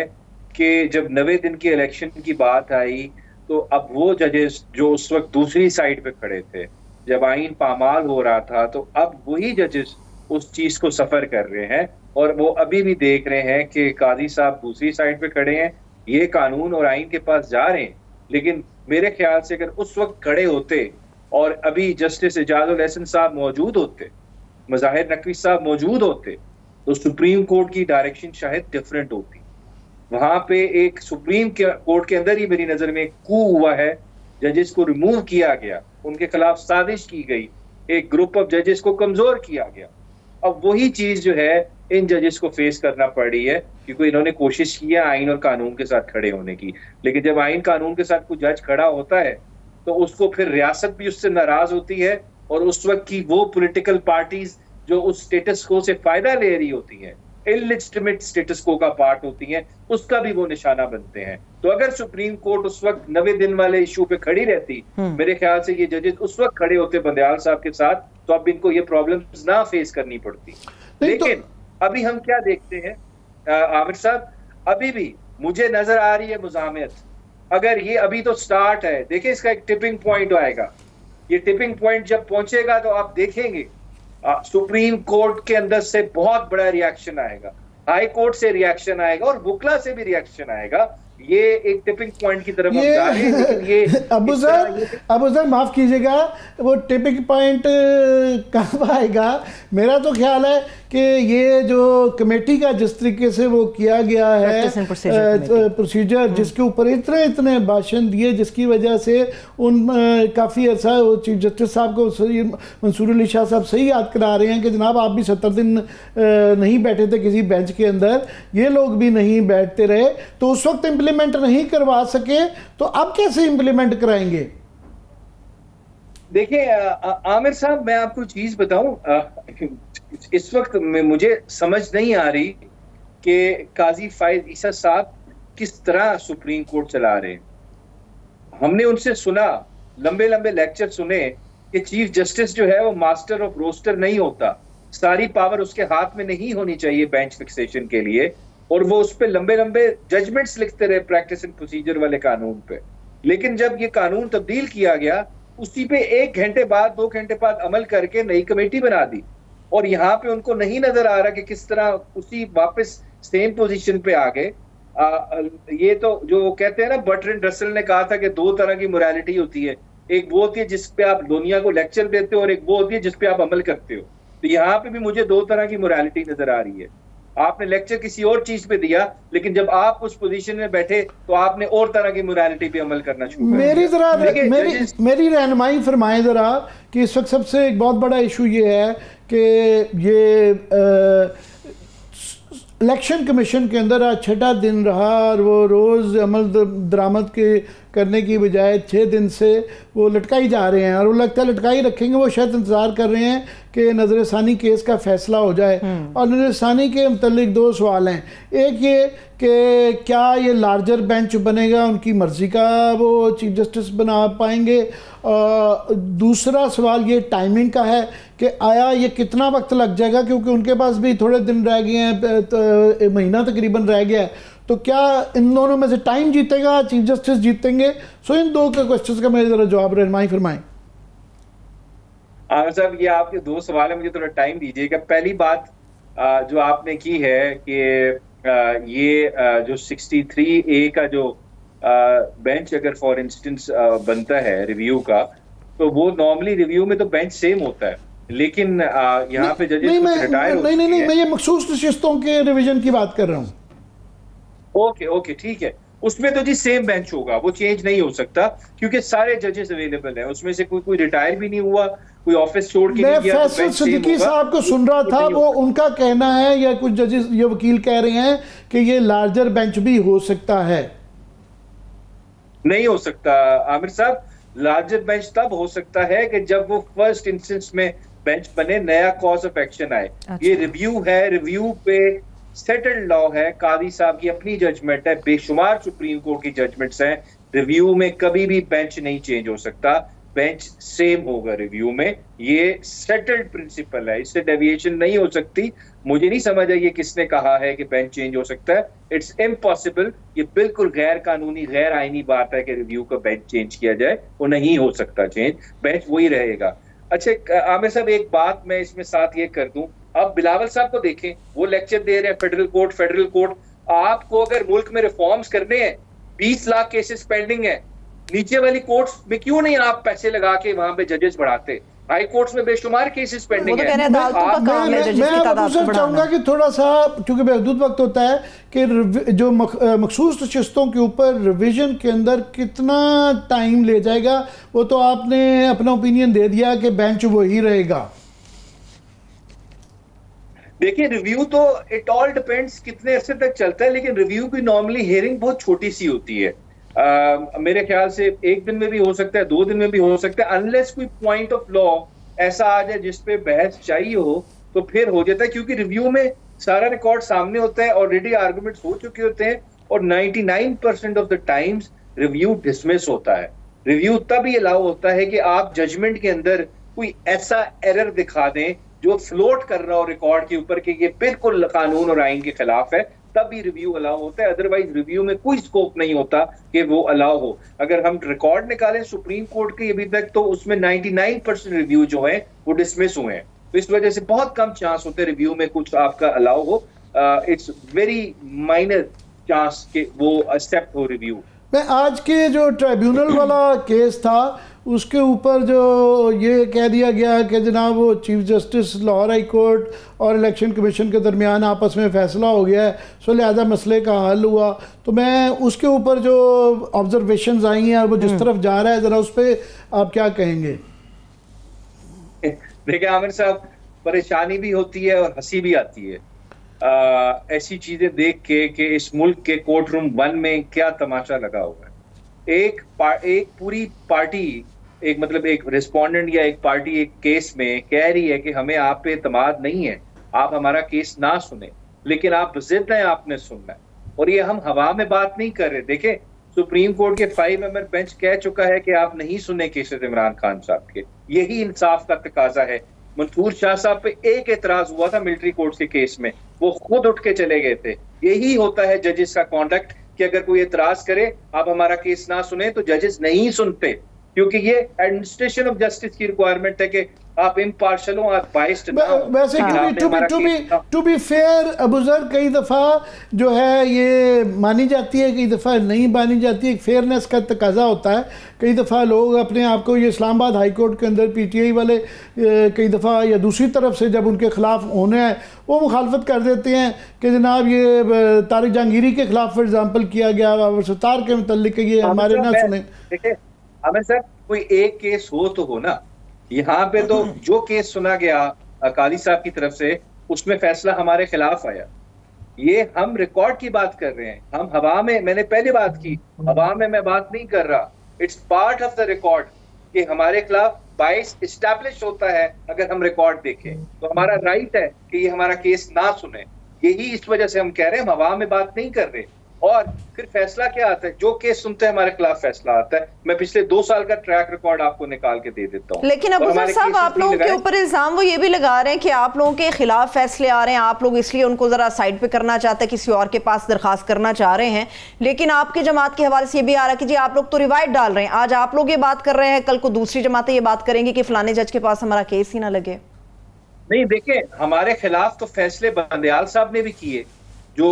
कि जब 90 दिन की इलेक्शन की बात आई, तो अब वो जजेस जो उस वक्त दूसरी साइड पे खड़े थे, जब आइन पामाल हो रहा था, तो अब वही जजेस उस चीज को सफर कर रहे हैं और वो अभी भी देख रहे हैं कि काजी साहब दूसरी साइड पे खड़े हैं, ये कानून और आइन के पास जा रहे हैं। लेकिन मेरे ख्याल से अगर उस वक्त खड़े होते और अभी जस्टिस एजाजुल हसन साहब मौजूद होते, मज़ाहिर नकवी साहब मौजूद होते, तो सुप्रीम कोर्ट की डायरेक्शन शायद डिफरेंट होती। वहां पे एक सुप्रीम कोर्ट के अंदर ही मेरी नजर में कू हुआ है, जजेस को रिमूव किया गया, उनके खिलाफ साजिश की गई, एक ग्रुप ऑफ जजेस को कमजोर किया गया। अब वही चीज जो है इन जजेस को फेस करना पड़ रही है, क्योंकि इन्होंने कोशिश की है आइन और कानून के साथ खड़े होने की। लेकिन जब आइन कानून के साथ कोई जज खड़ा होता है, तो उसको फिर रियासत भी उससे नाराज होती है, और उस वक्त की वो पॉलिटिकल पार्टीज जो उस स्टेटस को से फायदा ले रही होती हैं, इलेजिटिमेट स्टेटस को का पार्ट होती हैं, उसका भी वो निशाना बनते हैं। तो अगर सुप्रीम कोर्ट उस वक्त 90 दिन वाले इशू पे खड़ी रहती, मेरे ख्याल से ये जजेस उस वक्त खड़े होते बंदयाल साहब के साथ, तो अब इनको ये प्रॉब्लम्स ना फेस करनी पड़ती। लेकिन अभी हम क्या देखते हैं आमिर साहब, अभी भी मुझे नजर आ रही है मुजाहमत। अगर ये अभी तो स्टार्ट है, देखिए इसका एक टिपिंग पॉइंट आएगा। ये टिपिंग पॉइंट जब पहुंचेगा तो आप देखेंगे सुप्रीम कोर्ट के अंदर से बहुत बड़ा रिएक्शन आएगा, हाई कोर्ट से रिएक्शन आएगा और बुकला से भी रिएक्शन आएगा। ये एक टिपिंग पॉइंट की तरफ हम जा रहे हैं। लेकिन ये अबू सर माफ कीजिएगा, वो टिपिंग पॉइंट कब आएगा? मेरा तो ख्याल है कि ये जो कमेटी का जिस तरीके से वो किया गया है प्रोसीजर, जिसके ऊपर इतने भाषण दिए, जिसकी वजह से उन काफ़ी अर्सा चीफ जस्टिस साहब को मंसूर अली शाह साहब सही याद करा रहे हैं कि जनाब आप भी 70 दिन नहीं बैठे थे किसी बेंच के अंदर, ये लोग भी नहीं बैठते रहे, तो उस वक्त इम्प्लीमेंट नहीं करवा सके, तो अब कैसे इम्प्लीमेंट कराएंगे? देखिए आमिर साहब, मैं आपको चीज बताऊं, इस वक्त में मुझे समझ नहीं आ रही कि काजी फाइज ईसा साहब किस तरह सुप्रीम कोर्ट चला रहे हैं। हमने उनसे सुना, लंबे लंबे लेक्चर सुने कि चीफ जस्टिस जो है वो मास्टर ऑफ रोस्टर नहीं होता, सारी पावर उसके हाथ में नहीं होनी चाहिए बेंच फिक्सेशन के लिए, और वो उस पर लंबे लंबे जजमेंट्स लिखते रहे प्रैक्टिस एंड प्रोसीजर वाले कानून पे। लेकिन जब ये कानून तब्दील किया गया, उसी पे 1 घंटे बाद 2 घंटे बाद अमल करके नई कमेटी बना दी, और यहाँ पे उनको नहीं नजर आ रहा कि किस तरह उसी वापस सेम पोजीशन पे आ गए। ये तो जो कहते हैं ना, बर्ट्रैंड रसेल ने कहा था कि 2 तरह की मोरालिटी होती है, एक वो होती है जिस पे आप दुनिया को लेक्चर देते हो, और एक वो होती है जिस पे आप अमल करते हो। तो यहाँ पे भी मुझे 2 तरह की मोरालिटी नजर आ रही है। आपने लेक्चर किसी और चीज पे दिया, लेकिन जब आप उस पोजीशन में बैठे तो आपने और तरह की मोरालिटी पे अमल करना शुरू कर दिया। मेरी रहनुमाई फरमाएं जरा कि इस वक्त सबसे एक बहुत बड़ा इशू ये है कि ये इलेक्शन कमीशन के अंदर आज 6ठा दिन रहा, और वो रोज़ अमल दरामद के करने की बजाय 6 दिन से वो लटकाई जा रहे हैं, और वो लगता है लटकाई रखेंगे, वो शायद इंतज़ार कर रहे हैं कि नज़रसानी केस का फैसला हो जाए। और नज़रसानी के मतलब 2 सवाल हैं। एक ये कि क्या ये लार्जर बेंच बनेगा, उनकी मर्ज़ी का वो चीफ जस्टिस बना पाएंगे। दूसरा सवाल ये टाइमिंग का है कि आया ये कितना वक्त लग जाएगा, क्योंकि उनके पास भी थोड़े दिन रह गए हैं, तो महीना तकरीबन रह गया है। तो क्या इन दोनों में से टाइम जीतेगा, चीफ जस्टिस जीतेंगे? सो इन 2 के क्वेश्चंस का मेरे जरा जवाब रहनुमाई फरमाएं। आमिर साहब, ये आपके 2 सवाल है, मुझे थोड़ा टाइम दीजिएगा। पहली बात जो आपने की है कि ये जो 63A का जो बेंच अगर फॉर इंस्टेंस बनता है रिव्यू का, तो वो नॉर्मली रिव्यू में तो बेंच सेम होता है, लेकिन यहाँ पे जजेस रिटायर होते हैं। नहीं, मैं ये मखसूस नशिस्तों के रिवीजन की बात कर रहा हूँ। ओके, ठीक है। उसमें तो जी सेम बेंच होगा, वो चेंज नहीं हो सकता, क्योंकि सारे जजेस अवेलेबल हैं। उसमें से कोई रिटायर भी नहीं हुआ, कोई ऑफिस छोड़ के नहीं गया। मैं फैसल सिद्दीकी साहब को सुन रहा था, वो उनका कहना है, या कुछ जजेस ये वकील कह रहे हैं कि ये लार्जर बेंच भी हो सकता है। नहीं हो सकता आमिर साहब। लार्जर बेंच तब हो सकता है कि जब वो फर्स्ट इंस्टेंस में बेंच बने, नया कॉज ऑफ एक्शन आए। ये रिव्यू है, रिव्यू पे सेटल्ड लॉ है, कादी साहब की अपनी जजमेंट है, बेशुमार सुप्रीम कोर्ट की जजमेंट्स हैं। रिव्यू में कभी भी बेंच नहीं चेंज हो सकता, बेंच सेम होगा रिव्यू में। ये सेटल्ड प्रिंसिपल है, इससे डेविएशन नहीं हो सकती। मुझे नहीं समझ आई ये किसने कहा है कि बेंच चेंज हो सकता है। It's impossible. ये बिल्कुल गैर कानूनी, गैर आईनी बात है कि रिव्यू का बेंच चेंज किया जाए, वो नहीं हो सकता चेंज, बेंच वही रहेगा। अच्छा आमिर साहब, एक बात मैं इसमें साथ ये कर दूं, अब बिलावल साहब को देखें, वो लेक्चर दे रहे हैं फेडरल कोर्ट। आपको अगर मुल्क में रिफॉर्म्स करने हैं, 20 लाख केसेस पेंडिंग है, नीचे वाली कोर्ट्स में क्यों नहीं आप पैसे लगा के वहां पे जजेस बढ़ाते? हाई कोर्ट्स में बेशुमार केसेस पेंडिंग है। मैं चाहूंगा कि थोड़ा सा, क्योंकि बेहदूद वक्त होता है, कि जो मखसूस नशिस्तों के ऊपर रिवीजन के अंदर कितना टाइम ले जाएगा, वो तो आपने अपना ओपिनियन दे दिया कि बेंच वही रहेगा। देखिए, रिव्यू तो इट ऑल डिपेंड्स कितने अरसे तक चलता है, लेकिन रिव्यू की नॉर्मली हियरिंग बहुत छोटी सी होती है। मेरे ख्याल से 1 दिन में भी हो सकता है, 2 दिन में भी हो सकता है, अनलेस कोई पॉइंट ऑफ लॉ ऐसा आ जाए जिस पे बहस चाहिए हो, तो फिर हो जाता है। क्योंकि रिव्यू में सारा रिकॉर्ड सामने होता है, ऑलरेडी आर्गुमेंट्स हो चुके होते हैं, और 99% of the times review dismiss होता है। रिव्यू तब ही अलाउ होता है कि आप जजमेंट के अंदर कोई ऐसा एरर दिखा दें जो फ्लोट कर रहा हो रिकॉर्ड के ऊपर कि ये बिल्कुल कानून और आइन के खिलाफ है, तब भी रिव्यू अलाउ होता है। अदरवाइज रिव्यू में कोई स्कोप नहीं होता कि वो अलाउ हो। अगर हम रिकॉर्ड निकालें सुप्रीम कोर्ट के अभी तक, तो उसमें 99% रिव्यू जो है वो डिसमिस हुए हैं। तो इस वजह से बहुत कम चांस होते हैं रिव्यू में कुछ आपका अलाउ हो। इट्स वेरी माइनर चांस कि वो एक्सेप्ट हो रिव्यू। मैं आज के जो ट्राइब्यूनल वाला केस था, उसके ऊपर जो ये कह दिया गया कि जनाब वो chief justice Lahore high court और इलेक्शन कमीशन के दरमियान आपस में फ़ैसला हो गया है, सो लिहाजा मसले का हल हुआ। तो मैं उसके ऊपर जो ऑब्जर्वेशंस आई हैं और वो जिस तरफ जा रहा है, ज़रा उस पर आप क्या कहेंगे? देखिए आमिर साहब, परेशानी भी होती है और हंसी भी आती है ऐसी चीज़ें देख के कि इस मुल्क के कोर्ट रूम 1 में क्या तमाशा लगा हुआ है। एक पूरी पार्टी, एक रिस्पोंडेंट या एक पार्टी एक केस में कह रही है कि हमें आप पे एतमाद नहीं है, आप हमारा केस ना सुने, लेकिन आप जिद हैं आपने सुनना है। और ये हम हवा में बात नहीं कर रहे। देखें, सुप्रीम कोर्ट के 5 मेंबर बेंच कह चुका है कि आप नहीं सुने केसेस इमरान खान साहब के। यही इंसाफ का तकाजा है। मंसूर शाह साहब पे एक एतराज हुआ था मिलिट्री कोर्ट के केस में, वो खुद उठ के चले गए थे। यही होता है जजेस का कॉन्डक्ट कि अगर कोई एतराज करे आप हमारा केस ना सुने तो जजेस नहीं सुनते, क्योंकि ये एडमिनिस्ट्रेशन ऑफ जस्टिस की रिक्वायरमेंट है कि आप इम्पार्शियल हो, आप बाइस्ड ना हो। वैसे टू बी फेयर अबूजर, कई दफ़ा जो है ये मानी जाती है, कई दफ़ा नहीं मानी जाती है। एक फेयरनेस का तकाजा होता है। कई दफ़ा लोग अपने आप को, ये इस्लामाबाद हाई कोर्ट के अंदर PTI वाले कई दफ़ा या दूसरी तरफ से जब उनके खिलाफ होने हैं वो मुखालफत कर देते हैं कि जनाब ये तारिक जहांगीरी के खिलाफ फॉर एग्जाम्पल किया गया, बाबर सत्तार के मतलब ये हमारे ना सुने। देखिए आमिर साहब, कोई एक केस हो तो हो ना। यहाँ पे तो जो केस सुना गया काली साहब की तरफ से, उसमें फैसला हमारे खिलाफ आया। ये हम रिकॉर्ड की बात कर रहे हैं, हम हवा में, मैंने पहले बात की, हवा में मैं बात नहीं कर रहा, it's part of the record कि हमारे खिलाफ बाइस इस्टेब्लिश होता है। अगर हम रिकॉर्ड देखें तो हमारा राइट है कि ये हमारा केस ना सुने। यही इस वजह से हम कह रहे हैं, हम हवा में बात नहीं कर रहे। और फिर फैसला क्या आता है, जो केस सुनते हैं हमारे खिलाफ फैसला आता है। मैं पिछले 2 साल का ट्रैक रिकॉर्ड आपको निकाल के दे देता हूँ। लेकिन अबूजर साहब, आप लोगों के ऊपर इल्जाम वो ये भी लगा रहे हैं कि आप लोगों के खिलाफ फैसले आ रहे हैं, आप लोग इसलिए उनको जरा साइड पे करना चाहते हैं, किसी और के पास दरखास्त करना चाह रहे हैं। लेकिन आपकी जमात के हवाले से ये भी आ रहा है कि जी आप लोग तो रिवाइट डाल रहे हैं, आज आप लोग ये बात कर रहे हैं, कल को दूसरी जमातें ये बात करेंगी कि फलाने जज के पास हमारा केस ही ना लगे। नहीं, देखिए, हमारे खिलाफ तो फैसले बंदयाल साहब ने भी किए, जो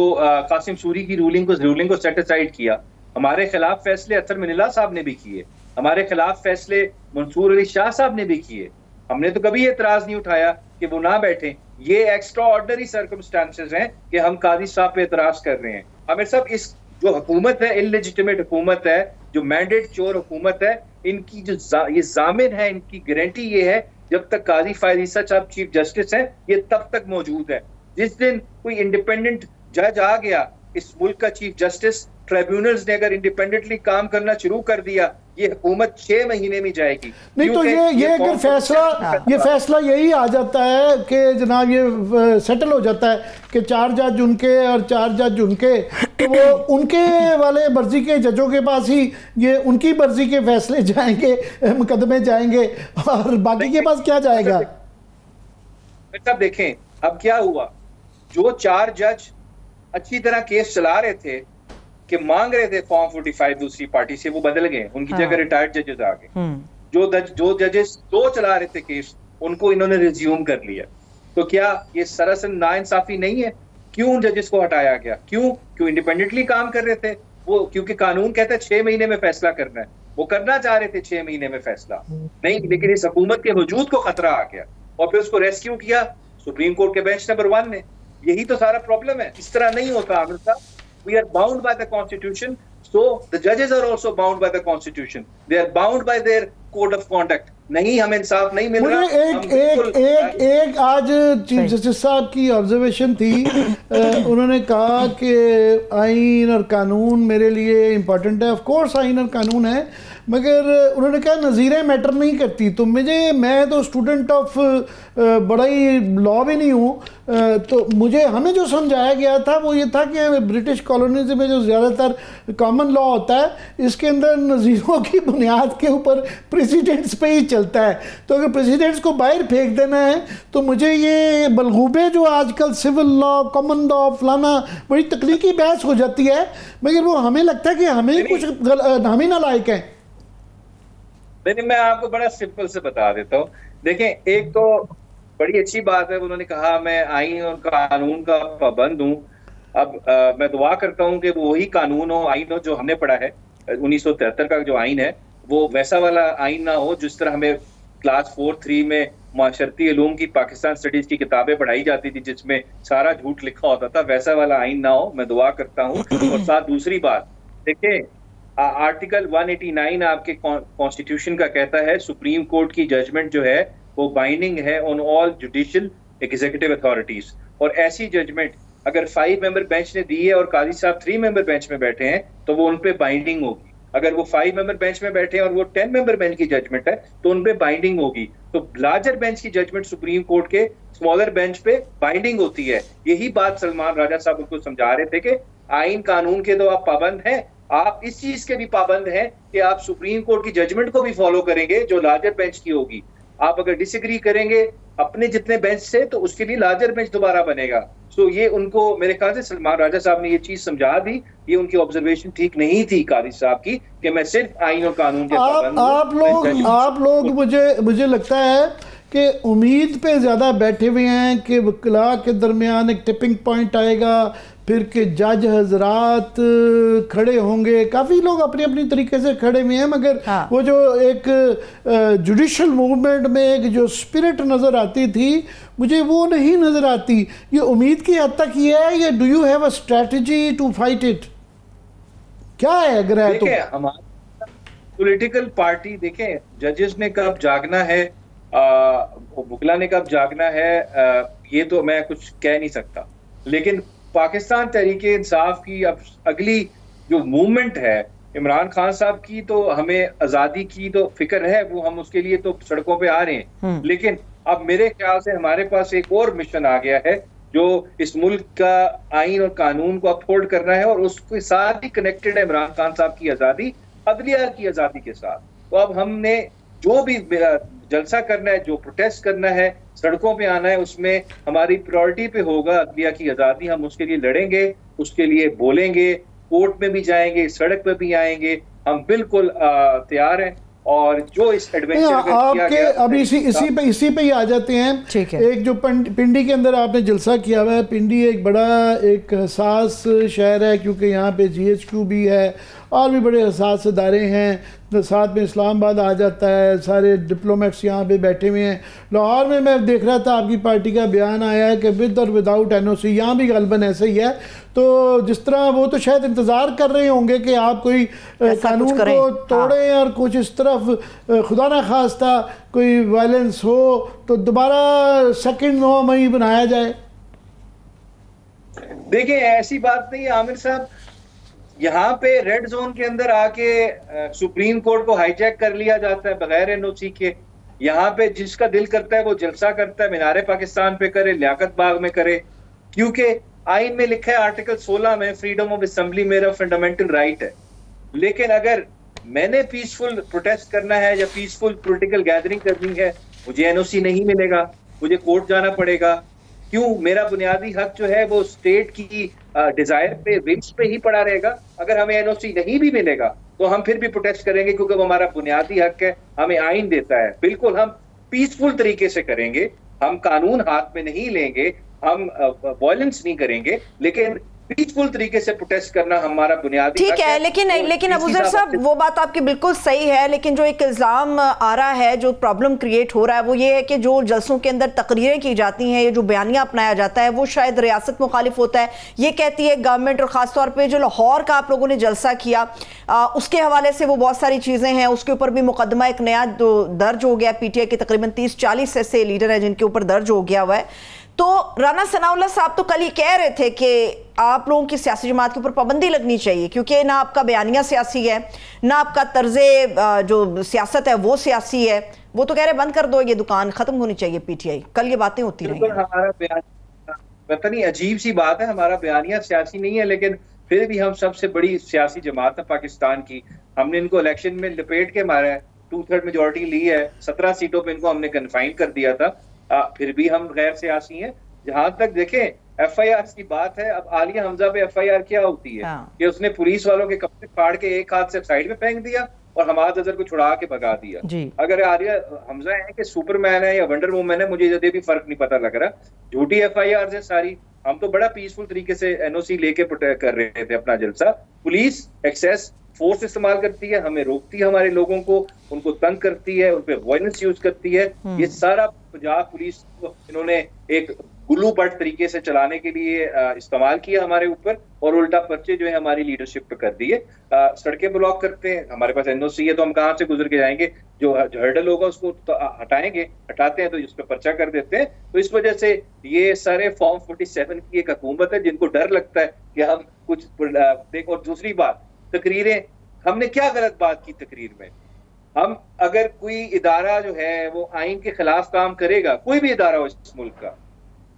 कासिम सूरी की रूलिंग को सेट असाइड किया। हमारे खिलाफ फैसले अतर मिनिल्ला साहब ने भी किए, हमारे खिलाफ फैसले मंसूर अली शाह साहब ने भी किए। हमने तो कभी एतराज नहीं उठाया कि वो ना बैठे। ये एक्स्ट्रा ऑर्डनरी सर्कमस्टांसेस हैं कि हम काजी साहब पे एतराज कर रहे हैं। आमिर साहब, इस जो हुकूमत है, इललेजिटिमेट हुकूमत है, जो मैंडेट चोर हुकूमत है, इनकी जो ये जामिन है, इनकी गारंटी ये है जब तक काजी फायद ईसा साहब चीफ जस्टिस हैं, ये तब तक मौजूद है। जिस दिन कोई इंडिपेंडेंट जज आ गया, इस मुल्क का चीफ जस्टिस, ट्रिब्यूनल्स ने अगर इंडिपेंडेंटली काम करना शुरू कर दिया, ये हुकूमत 6 महीने में जाएगी। नहीं तो ये अगर फैसला यही आ जाता है कि जनाब ये सेटल हो जाता है कि 4 जज उनके और 4 जज उनके, तो वो उनके वाले मर्जी के जजों के पास ही ये उनकी मर्जी के फैसले जाएंगे, मुकदमे जाएंगे, और बाकी के पास क्या जाएगा? सब देखें अब क्या हुआ। जो 4 जज अच्छी तरह केस चला रहे थे कि मांग रहे थे फॉर्म 45 दूसरी पार्टी से, वो बदल गए, उनकी जगह रिटायर्ड जजेस आ गए। जो जजेस 2 चला रहे थे केस, उनको इन्होंने रिज्यूम कर लिया। तो क्या ये सरासर नाइंसाफी नहीं है? क्यों उन जजेस को हटाया गया? क्यों इंडिपेंडेंटली काम कर रहे थे वो? क्योंकि कानून कहता है 6 महीने में फैसला करना है। वो करना चाह रहे थे 6 महीने में फैसला नहीं, लेकिन इस हुकूमत के वजूद को खतरा आ गया और फिर उसको रेस्क्यू किया सुप्रीम कोर्ट के बेंच नंबर 1 ने। यही तो सारा प्रॉब्लम है। इस तरह नहीं होता आमिर साहब। We are bound by the constitution, so the judges are also bound by the constitution. They are bound by their code of conduct. नहीं, हमें इंसाफ नहीं मिल रहा। एक आज चीफ जस्टिस साहब की ऑब्जर्वेशन थी, उन्होंने कहा कि आइन और कानून मेरे लिए इम्पोर्टेंट है। ऑफ कोर्स आइन और कानून है, मगर उन्होंने कहा नज़ीरें मैटर नहीं करती। तो मैं तो स्टूडेंट ऑफ बड़ा ही लॉ भी नहीं हूँ, तो हमें जो समझाया गया था वो ये था कि ब्रिटिश कॉलोनीज में जो ज़्यादातर कॉमन लॉ होता है, इसके अंदर नज़ीरों की बुनियाद के ऊपर प्रेसिडेंट्स पे ही चलता है। तो अगर प्रेसिडेंट्स को बाहर फेंक देना है तो मुझे ये बलगूबे जो आजकल सिविल लॉ, कॉमन लॉ, फलाना, बड़ी तकनीकी बहस हो जाती है, मगर वो हमें लगता है कि हमें कुछ हम ही नालायक हैं। नहीं, मैं आपको बड़ा सिंपल से बता देता हूँ। देखें, एक तो बड़ी अच्छी बात है, उन्होंने कहा मैं आइन और कानून का पाबंद हूँ। अब मैं दुआ करता हूँ कि वो वही कानून हो, आइन हो जो हमने पढ़ा है 1973 का जो आइन है, वो वैसा वाला आइन ना हो जिस तरह हमें क्लास 4-3 में माशरती इल्म की पाकिस्तान स्टडीज की किताबें पढ़ाई जाती थी जिसमें सारा झूठ लिखा होता था, वैसा वाला आइन ना हो। मैं दुआ करता हूँ। और साथ दूसरी बात, देखिए, आर्टिकल 189 आपके कॉन्स्टिट्यूशन का कहता है सुप्रीम कोर्ट की जजमेंट जो है वो बाइंडिंग है on all judicial executive authorities. और ऐसी जजमेंट अगर 5 मेंबर बेंच ने दी है और काजी साहब 3 मेंबर बेंच में बैठे हैं तो वो उन पे बाइंडिंग होगी। अगर वो 5 मेंबर बेंच में बैठे हैं और वो 10 मेंबर बेंच की जजमेंट है तो उन पे बाइंडिंग होगी। तो लार्जर बेंच की जजमेंट सुप्रीम कोर्ट के स्मॉलर बेंच पे बाइंडिंग होती है। यही बात सलमान राजा साहब उनको समझा रहे थे कि आइन कानून के तो आप पाबंद हैं, आप इस चीज के भी पाबंद हैं कि आप सुप्रीम कोर्ट की जजमेंट को भी फॉलो करेंगे जो लार्जर बेंच की होगी। आप अगर डिसएग्री करेंगे अपने जितने बेंच से तो उसके लिए लार्जर बेंच दोबारा बनेगा। सो ये उनको मेरे ख्याल से सलमान राजा साहब ने ये चीज समझा दी। ये उनकी ऑब्जर्वेशन ठीक नहीं थी काजी साहब की कि मैं सिर्फ आइन और कानून के पाबंद हूं। आप लोग मुझे लगता है कि उम्मीद पे ज्यादा बैठे हुए हैं कि वकला के दरमियान एक टिपिंग पॉइंट आएगा, फिर के जज हजरात खड़े होंगे। काफ़ी लोग अपनी अपनी तरीके से खड़े हुए हैं, मगर वो जो एक जुडिशल मूवमेंट में एक जो स्पिरिट नज़र आती थी, मुझे वो नहीं नज़र आती। ये उम्मीद की हद तक ये है, या do you have a strategy to fight it? क्या है अगर है तो? हमारी पॉलिटिकल पार्टी, देखें, जजेस ने कब जागना है, वकला ने कब जागना है, ये तो मैं कुछ कह नहीं सकता। लेकिन पाकिस्तान तहरीके इंसाफ की अब अगली जो मूवमेंट है, इमरान खान साहब की, तो हमें आज़ादी की तो फिक्र है, वो हम उसके लिए तो सड़कों पे आ रहे हैं, लेकिन अब मेरे ख्याल से हमारे पास एक और मिशन आ गया है जो इस मुल्क का आइन और कानून को अपहोल्ड करना है, और उसके साथ ही कनेक्टेड है इमरान खान साहब की आज़ादी, अदलिया की आज़ादी के साथ। तो अब हमने जो भी जलसा करना है, जो प्रोटेस्ट करना है, सड़कों पे आना है, उसमें हमारी प्रायोरिटी पे होगा अदलिया की आज़ादी। हम उसके लिए लड़ेंगे, उसके लिए बोलेंगे, कोर्ट में भी जाएंगे, सड़क पे भी आएंगे, हम बिल्कुल तैयार हैं। और जो इस एडवेंचर आपके अभी इसी पे ही आ जाते हैं। एक जो पिंडी के अंदर आपने जलसा किया हुआ है, पिंडी एक बड़ा एक हसास शहर है, क्योंकि यहाँ पे GHQ भी है और भी बड़े हसास इदारे हैं, साथ में इस्लामाबाद आ जाता है, सारे डिप्लोमेट्स यहाँ पे बैठे हुए हैं। लाहौर में मैं देख रहा था आपकी पार्टी का बयान आया है कि विद और विदाउट NOC, यहाँ भी गलबन ऐसे ही है। तो जिस तरह वो तो शायद इंतज़ार कर रहे होंगे कि आप कोई कानून को तोड़ें और कुछ इस तरफ खुदा ना खास्ता कोई वायलेंस हो तो दोबारा 2 मई बनाया जाए। देखिए, ऐसी बात नहीं है आमिर साहब, यहाँ पे रेड जोन के अंदर आके सुप्रीम कोर्ट को हाईजैक कर लिया जाता है बगैर NOC के। यहाँ पे जिसका दिल करता है वो जलसा करता है, मीनारे पाकिस्तान पे करे, लियाकत बाग में करे, क्योंकि आइन में लिखा है आर्टिकल 16 में फ्रीडम ऑफ असेंबली मेरा फंडामेंटल राइट है। लेकिन अगर मैंने पीसफुल प्रोटेस्ट करना है या पीसफुल पॉलिटिकल गैदरिंग करनी है, मुझे NOC नहीं मिलेगा, मुझे कोर्ट जाना पड़ेगा। क्यों? मेरा बुनियादी हक जो है वो स्टेट की डिजायर पे, विंग्स पे ही पड़ा रहेगा। अगर हमें NOC नहीं भी मिलेगा तो हम फिर भी प्रोटेस्ट करेंगे, क्योंकि वो हमारा बुनियादी हक है, हमें आइन देता है। बिल्कुल हम पीसफुल तरीके से करेंगे, हम कानून हाथ में नहीं लेंगे, हम वायलेंस नहीं करेंगे, लेकिन पीसफुल तरीके से प्रोटेस्ट करना हमारा बुनियादी ठीक है। लेकिन अबूजर साहब, वो बात आपकी बिल्कुल सही है, लेकिन जो एक इल्ज़ाम आ रहा है, जो प्रॉब्लम क्रिएट हो रहा है, वो ये है कि जो जलसों के अंदर तकरीरें की जाती हैं, ये जो बयानिया अपनाया जाता है, वो शायद रियासत मुखालिफ होता है, ये कहती है गवर्नमेंट। और ख़ासतौर पर जो लाहौर का आप लोगों ने जलसा किया, उसके हवाले से वो बहुत सारी चीज़ें हैं, उसके ऊपर भी मुकदमा एक नया दर्ज हो गया। PTI के तकरीबन 30-40 ऐसे लीडर हैं जिनके ऊपर दर्ज हो गया हुआ है। तो राना सनाउल्लाह साहब तो कल ही कह रहे थे कि आप लोगों की सियासी जमात के ऊपर पाबंदी लगनी चाहिए, क्योंकि ना आपका बयानिया सियासी है, ना आपका तर्जे जो सियासत है वो सियासी है। वो तो कह रहे बंद कर दो, ये दुकान खत्म होनी चाहिए PTI। कल ये बातें होती रही। हमारा बयान पता नहीं, अजीब सी बात है, हमारा बयानिया सियासी नहीं है, लेकिन फिर भी हम सबसे बड़ी सियासी जमात है पाकिस्तान की। हमने इनको इलेक्शन में लपेट के मारा है, 2/3 मेजोरिटी ली है, 17 सीटों पे इनको हमने कन्फाइन कर दिया था। फिर भी हम गैर सियासी हैं। जहां तक देखें FIR की बात है, अब आलिया हमजा पे FIR क्या होती है कि उसने पुलिस वालों के कपड़े फाड़ के एक हाथ से साइड में फेंक दिया और हमाद अजहर को छुड़ा के भगा दिया। अगर आलिया हमजा है कि सुपरमैन है या वंडर वुमन है, मुझे ये भी फर्क नहीं पता लग रहा। झूठी FIR है सारी। हम तो बड़ा पीसफुल तरीके से NOC लेके प्रोटेक्ट कर रहे थे अपना जलसा। पुलिस एक्सेस फोर्स इस्तेमाल करती है, हमें रोकती है, हमारे लोगों को, उनको तंग करती है, उन पे वायलेंस यूज करती है। ये सारा पंजाब पुलिस को इन्होंने एक गुल्लू बट तरीके से चलाने के लिए इस्तेमाल किया हमारे ऊपर, और उल्टा पर्चे जो है हमारी लीडरशिप पे कर दिए। सड़कें ब्लॉक करते हैं, हमारे पास NOC है तो हम कहाँ से गुजर के जाएंगे? जो हर्डल होगा उसको तो हटाते हैं तो उस पर पर्चा कर देते हैं। तो इस वजह से ये सारे फॉर्म 47 की एक हुकूमत है जिनको डर लगता है कि हम कुछ देख। और दूसरी बात, तकरीरें, हमने क्या गलत बात की तकरीर में? हम अगर कोई इदारा जो है वो आइन के खिलाफ काम करेगा, कोई भी इदारा हो इस मुल्क का,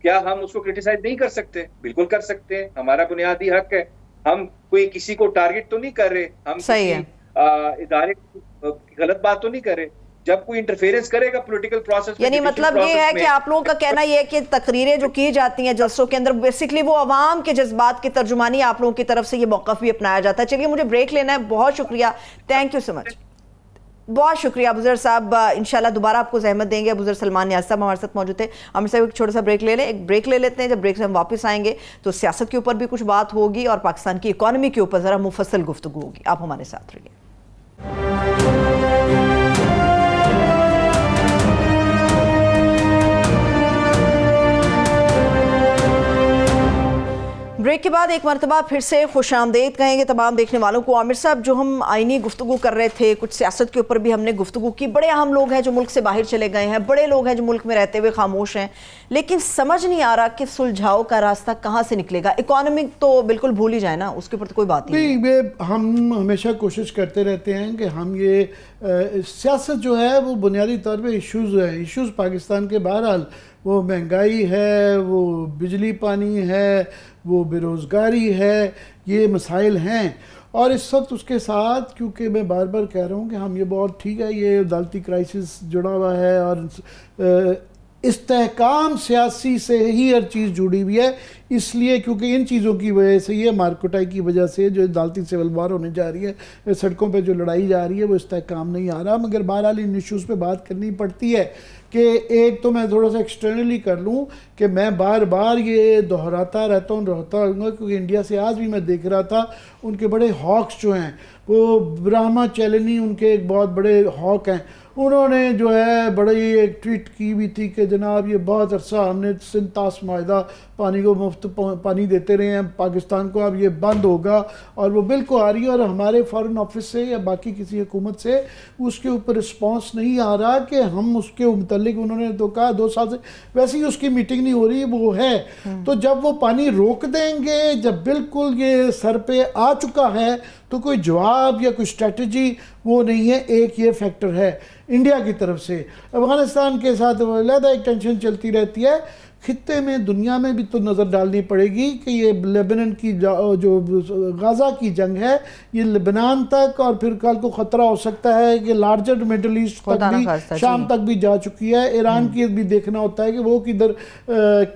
क्या हम उसको क्रिटिसाइज नहीं कर सकते? बिल्कुल कर सकते हैं, हमारा बुनियादी हक है। हम कोई किसी को टारगेट तो नहीं कर रहे, हम किसी इदारे की गलत बात तो नहीं कर रहे। जब कोई इंटरफेरेंस करेगा पॉलिटिकल प्रोसेस, यानी मतलब ये है कि आप लोगों का कहना ये है कि तकरीरें जो की जाती हैं जलसों के अंदर, बेसिकली वो अवाम के जज्बात की तर्जुमानी आप लोगों की तरफ से ये मौक़िफ़ भी अपनाया जाता है। चलिए, मुझे ब्रेक लेना है। बहुत शुक्रिया, थैंक यू सो मच, बहुत शुक्रिया अबूजर साहब। इंशाल्लाह दोबारा आपको जहमत देंगे। अबूजर सलमान नियाज़ साहब हमारे साथ मौजूद थे। आमिर साहब एक छोटा सा ब्रेक ले लें, एक ब्रेक ले लेते हैं। जब ब्रेक से हम वापस आएंगे तो सियासत के ऊपर भी कुछ बात होगी और पाकिस्तान की इकॉनमी के ऊपर ज़रा मुफस्सल गुफ्तगू होगी। आप हमारे साथ रहिए। ब्रेक ब्रेक के बाद एक मरतबा फिर से खुशामदीद कहेंगे तमाम देखने वालों को। आमिर साहब, जो हम आईनी गुफ्तगू कर रहे थे, कुछ सियासत के ऊपर भी हमने गुफ्तगू की। बड़े अहम लोग हैं जो मुल्क से बाहर चले गए हैं, बड़े लोग हैं जो मुल्क में रहते हुए खामोश हैं, लेकिन समझ नहीं आ रहा कि सुलझाव का रास्ता कहाँ से निकलेगा। इकोनॉमिक तो बिल्कुल भूल ही जाए ना, उसके ऊपर तो कोई बात नहीं। ये हम हमेशा कोशिश करते रहते हैं कि हम ये सियासत जो है वो बुनियादी तौर पे इश्यूज़ पाकिस्तान के बहरहाल वो महंगाई है, वो बिजली पानी है, वो बेरोज़गारी है, ये मसाइल हैं। और इस वक्त उसके साथ, क्योंकि मैं बार बार कह रहा हूँ कि हम ये बहुत ठीक है, ये अदालती क्राइसिस जुड़ा हुआ है और इस्तेहकाम सियासी से ही हर चीज़ जुड़ी हुई है, इसलिए क्योंकि इन चीज़ों की वजह से, ये मारकुटाई की वजह से जो अदालती सिविल वार होने जा रही है, सड़कों पे जो लड़ाई जा रही है, वो इस्तेहकाम नहीं आ रहा। मगर बहरहाल इन इश्यूज़ पे बात करनी पड़ती है कि एक तो मैं थोड़ा सा एक्सटर्नली कर लूँ कि मैं बार बार ये दोहराता रहता रहूँगा, क्योंकि इंडिया से आज भी मैं देख रहा था उनके बड़े हॉक्स जो हैं, वो ब्राह्मा चैलनी उनके एक बहुत बड़े हॉक हैं। उन्होंने जो है बड़ी एक ट्वीट की हुई थी कि जनाब ये बहुत अरसा हमने सिंतास माहिदा पानी को मुफ्त पानी देते रहे हैं पाकिस्तान को, अब ये बंद होगा। और वो बिल को आ रही है और हमारे फॉरेन ऑफिस से या बाकी किसी हुकूमत से उसके ऊपर रिस्पांस नहीं आ रहा कि हम उसके मुतल्लिक, उन्होंने तो कहा 2 साल से वैसे ही उसकी मीटिंग नहीं हो रही, वो है। तो जब वो पानी रोक देंगे, जब बिल्कुल ये सर पे आ चुका है, तो कोई जवाब या कोई स्ट्रेटजी वो नहीं है। एक ये फैक्टर है इंडिया की तरफ से। अफगानिस्तान के साथ अलग एक टेंशन चलती रहती है। खित्ते में, दुनिया में भी तो नज़र डालनी पड़ेगी कि ये लेबनान की जो गाज़ा की जंग है, ये लेबनान तक और फिर कल को ख़तरा हो सकता है कि लार्जर मिडल ईस्ट तक भी, शाम तक भी जा चुकी है। ईरान की भी देखना होता है कि वो किधर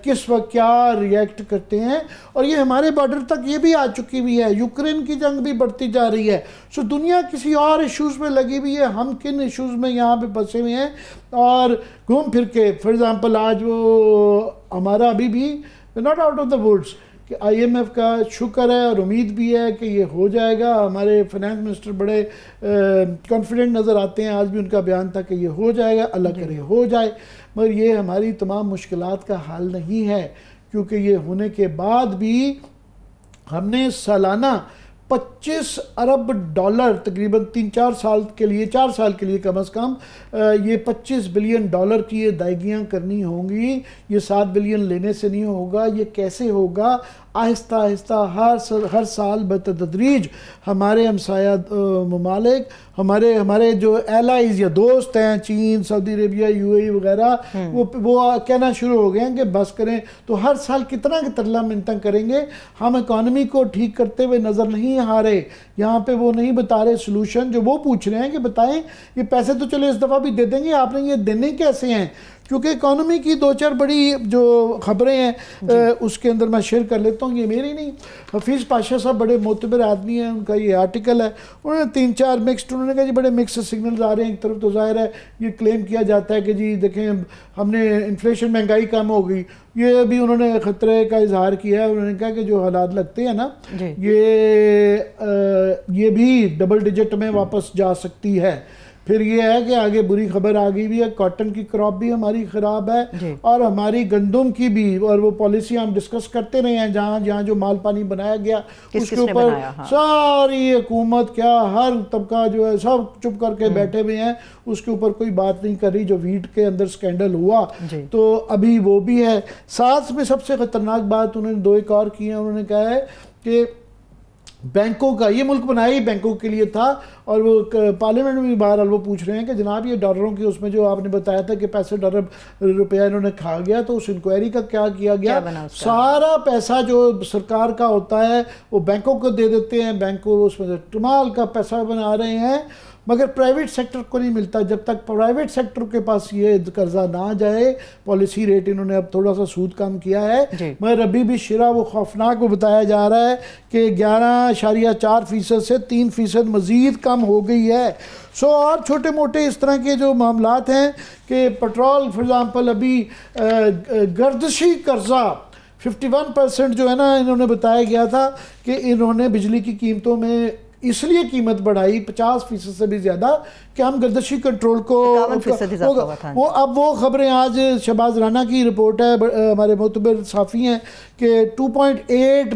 किस वक्त क्या रिएक्ट करते हैं। और ये हमारे बॉर्डर तक ये भी आ चुकी हुई है। यूक्रेन की जंग भी बढ़ती जा रही है। सो दुनिया किसी और इश्यूज़ में लगी हुई है, हम किन इश्यूज़ में यहाँ पे फंसे हुए हैं। और घूम फिर के फॉर एग्ज़ाम्पल आज वो हमारा अभी भी not out of the woods कि IMF का शुक्र है और उम्मीद भी है कि ये हो जाएगा। हमारे फाइनेंस मिनिस्टर बड़े कॉन्फिडेंट नज़र आते हैं। आज भी उनका बयान था कि ये हो जाएगा, अल्लाह करे हो जाए। मगर ये हमारी तमाम मुश्किलात का हल नहीं है, क्योंकि ये होने के बाद भी हमने सालाना 25 अरब डॉलर तकरीबन 3-4 साल के लिए, 4 साल के लिए कम अज़ कम ये 25 बिलियन डॉलर की ये अदायगियाँ करनी होंगी। ये 7 बिलियन लेने से नहीं होगा। ये कैसे होगा? आहिस्ता आहिस्ता हर साल बतदरीज हमारे हमसाया ममालिक, हमारे जो एलाइज या दोस्त हैं, चीन, सऊदी अरेबिया, UAE वगैरह, वो कहना शुरू हो गए हैं कि बस करें। तो हर साल कितना की तरला मिन्नत करेंगे। हम इकॉनमी को ठीक करते हुए नज़र नहीं आ रहे। यहाँ पे वो नहीं बता रहे सोल्यूशन। जो वो पूछ रहे हैं कि बताएं, ये पैसे तो चलो इस दफ़ा भी दे देंगे, आपने ये देने कैसे हैं? क्योंकि इकॉनमी की 2-4 बड़ी जो खबरें हैं उसके अंदर मैं शेयर कर लेता हूँ। ये मेरी नहीं, हफीज़ पाशा साहब बड़े मोतबर आदमी हैं, उनका ये आर्टिकल है। उन्होंने 3-4 मिक्स्ड, उन्होंने कहा जी बड़े मिक्स सिग्नल्स आ रहे हैं। एक तरफ तो जाहिर है ये क्लेम किया जाता है कि जी देखें हमने इन्फ्लेशन, महंगाई कम हो गई। ये भी उन्होंने ख़तरे का इजहार किया है। उन्होंने कहा कि जो हालात लगते हैं ना, ये भी डबल डिजिट में वापस जा सकती है। फिर ये है कि आगे बुरी खबर आ गई भी है, कॉटन की क्रॉप भी हमारी ख़राब है और हमारी गंदम की भी। और वो पॉलिसी हम डिस्कस करते रहे हैं, जहाँ जो माल पानी बनाया गया उसके ऊपर सारी हुकूमत, क्या हर तबका जो है सब चुप करके बैठे हुए हैं, उसके ऊपर कोई बात नहीं कर रही। जो वीट के अंदर स्कैंडल हुआ तो अभी वो भी है। साथ में सबसे ख़तरनाक बात उन्होंने 2 एक और की है। उन्होंने कहा है कि बैंकों का, ये मुल्क बनाया ही बैंकों के लिए था। और वो पार्लियामेंट में भी बहरहाल वो पूछ रहे हैं कि जनाब ये डॉलरों की, उसमें जो आपने बताया था कि 65 अरब रुपया इन्होंने खा गया, तो उस इंक्वायरी का क्या किया गया? सारा पैसा जो सरकार का होता है वो बैंकों को दे देते हैं। बैंकों उसमें से कमाल का पैसा बना रहे हैं, मगर प्राइवेट सेक्टर को नहीं मिलता। जब तक प्राइवेट सेक्टर के पास ये कर्जा ना जाए, पॉलिसी रेट इन्होंने अब थोड़ा सा सूद कम किया है, मगर अभी भी शिरा वो खौफनाक वो बताया जा रहा है कि 11.4% से 3% मज़ीद कम हो गई है। सो और छोटे मोटे इस तरह के जो मामलात हैं कि पेट्रोल फॉर एग्ज़ाम्पल अभी गर्दिशी कर्जा 51% जो है ना, इन्होंने बताया गया था कि इन्होंने बिजली की कीमतों में इसलिए कीमत बढ़ाई 50% से भी ज़्यादा कि हम गर्दशी कंट्रोल को वो अब वो खबरें आज शहबाज राना की रिपोर्ट है, हमारे मोतबर साफ़ी हैं कि 2.8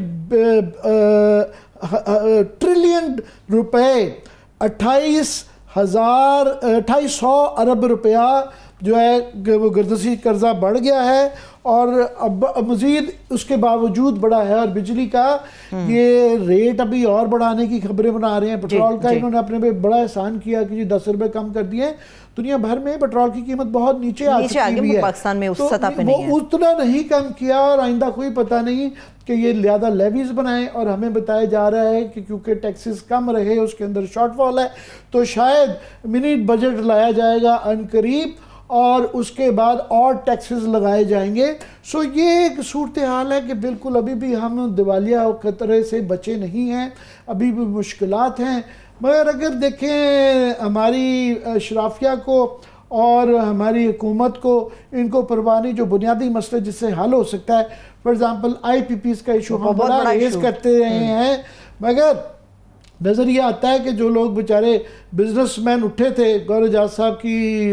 ट्रिलियन रुपए 2800 अरब रुपया जो है वो गर्दशी कर्जा बढ़ गया है और अब मज़ीद उसके बावजूद बढ़ा है। और बिजली का ये रेट अभी और बढ़ाने की खबरें बना रहे हैं। पेट्रोल का इन्होंने अपने पे बड़ा एहसान किया कि जी 10 रुपए कम कर दिए। दुनिया भर में पेट्रोल की कीमत बहुत नीचे आ चुकी है, पाकिस्तान में उस तो सतह पे नहीं है। उतना नहीं कम किया और आइंदा कोई पता नहीं कि ये ज़्यादा लेवीज बनाए। और हमें बताया जा रहा है कि क्योंकि टैक्सेस कम रहे उसके अंदर शॉर्टफॉल है, तो शायद मिनी बजट लाया जाएगा अनकरीब और उसके बाद और टैक्सेस लगाए जाएंगे। सो ये एक सूरत हाल है कि बिल्कुल अभी भी हम दिवालिया खतरे से बचे नहीं हैं, अभी भी मुश्किलात हैं। मगर अगर देखें हमारी अशराफिया को और हमारी हुकूमत को, इनको परवानी जो बुनियादी मसले जिससे हल हो सकता है, फॉर एग्ज़ाम्पल IPPs का इशू हम बड़ा रेस करते रहे हैं, मगर नज़र ये आता है कि जो लोग बेचारे बिजनेसमैन उठे थे, गौर एजाज साहब की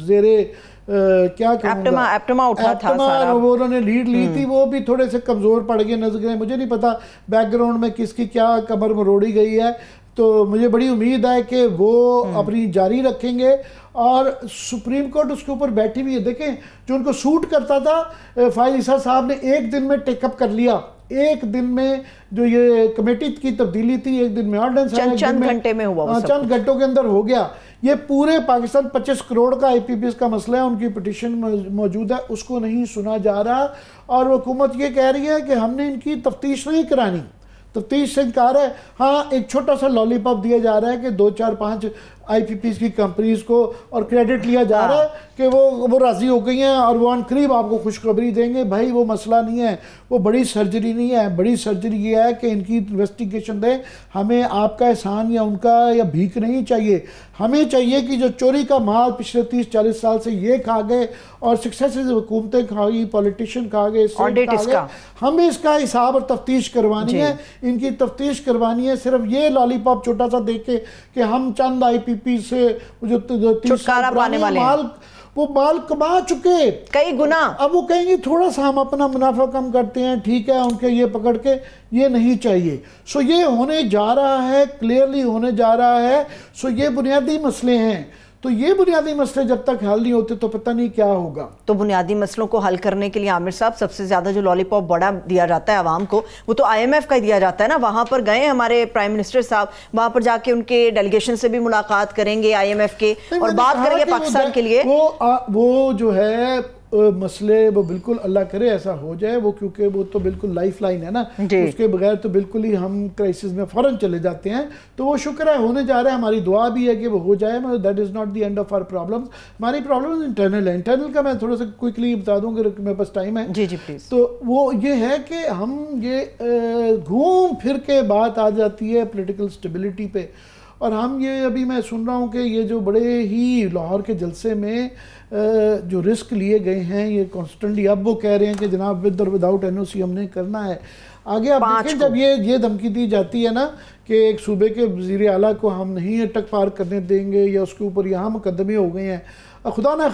ज़ेरे क्या एप्टमा उठा था सारा, वो उन्होंने लीड ली थी, वो भी थोड़े से कमज़ोर पड़ गए नजर गए। मुझे नहीं पता बैकग्राउंड में किसकी क्या कमर मरोड़ी गई है, तो मुझे बड़ी उम्मीद है कि वो अपनी जारी रखेंगे। और सुप्रीम कोर्ट उसके ऊपर बैठी हुई है। देखें जो उनको सूट करता था, फाइज ईसा साहब ने एक दिन में टेकअप कर लिया, एक दिन में जो ये कमेटी की तब्दीली थी, एक दिन में ऑर्डिनेंस चंद घंटे में हुआ, चंद घंटों के अंदर हो गया। ये पूरे पाकिस्तान 25 करोड़ का IPPs का मसला है, उनकी पिटीशन मौजूद है, उसको नहीं सुना जा रहा। और हुकूमत ये कह रही है कि हमने इनकी तफ्तीश नहीं करानी, तफ्तीश से इनकार है। हाँ, एक छोटा सा लॉलीपॉप दिया जा रहा है कि 2 4 5 IPPs की कंपनीज को और क्रेडिट लिया जा रहा है कि वो राज़ी हो गई हैं और वो अनकरीब आपको खुशखबरी देंगे। भाई वो मसला नहीं है, वो बड़ी सर्जरी नहीं है। बड़ी सर्जरी ये है कि इनकी इन्वेस्टिगेशन दें। हमें आपका एहसान या उनका या भीख नहीं चाहिए, हमें चाहिए कि जो चोरी का माल पिछले 30-40 साल से ये खा गए और सक्सेसिव हुकूमतें खा गई, पॉलिटिशियन खा गए, हमें इसका हिसाब और तफ्तीश करवानी है, इनकी तफ्तीश करवानी है। सिर्फ ये लॉलीपॉप छोटा सा देख के कि हम चंद IPP से जो छुटकारा पाने वाले वो माल कमा चुके कई गुना, अब वो कहेंगे थोड़ा सा हम अपना मुनाफा कम करते हैं, ठीक है, उनके ये पकड़ के ये नहीं चाहिए। सो ये होने जा रहा है, क्लियरली होने जा रहा है। सो ये बुनियादी मसले हैं, तो ये बुनियादी मसले जब तक हल नहीं होते तो पता नहीं क्या होगा। तो बुनियादी मसलों को हल करने के लिए आमिर साहब सबसे ज्यादा जो लॉलीपॉप बड़ा दिया जाता है आवाम को, वो तो IMF का ही दिया जाता है ना। वहां पर गए हमारे प्राइम मिनिस्टर साहब, वहां पर जाके उनके डेलीगेशन से भी मुलाकात करेंगे IMF के और बात करेंगे पाकिस्तान के लिए। वो जो है मसले वो बिल्कुल अल्लाह करे ऐसा हो जाए, वो क्योंकि वो तो बिल्कुल लाइफ लाइन है ना, उसके बगैर तो बिल्कुल ही हम क्राइसिस में फौरन चले जाते हैं। तो वो शुक्र है होने जा रहा है, हमारी दुआ भी है कि वो हो जाए, मगर that is not the end of our problem. हमारी प्रॉब्लम इंटरनल है। इंटरनल का मैं थोड़ा सा क्विकली बता दूँ कि मेरे पास टाइम है। जी जी प्लीज। तो वो ये है कि हम ये घूम फिर के बात आ जाती है पॉलिटिकल स्टेबिलिटी पे, और हम ये अभी मैं सुन रहा हूँ कि ये जो बड़े ही लाहौर के जलसे में जो रिस्क लिए गए हैं, ये कॉन्स्टेंटली अब वो कह रहे हैं कि जनाब विद और विदाउट NOC हमने करना है। आगे आप देखें जब ये धमकी दी जाती है ना कि एक सूबे के वज़ीर आला को हम नहीं अटक पार करने देंगे या उसके ऊपर यहाँ मुकदमे हो गए हैं, खुदा न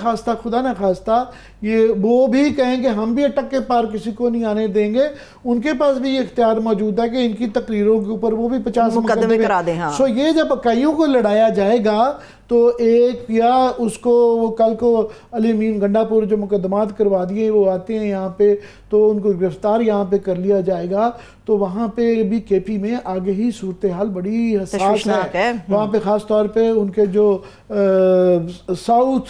खास्ता ये वो भी कहें कि हम भी अटक के पार किसी को नहीं आने देंगे, उनके पास भी ये इख्तियार मौजूद है कि इनकी तकरीरों के ऊपर वो भी 50 मुकदमे करा दें। हाँ। सो ये जब कईयों को लड़ाया जाएगा तो एक या उसको वो कल को अली अमीन गंडापुर जो मुकदमात करवा दिए वो आते हैं यहाँ पे, तो उनको गिरफ्तार यहाँ पे कर लिया जाएगा। तो वहाँ पे भी KP में आगे ही सूरत हाल बड़ी हसास है। वहाँ पे ख़ास तौर पे उनके जो साउथ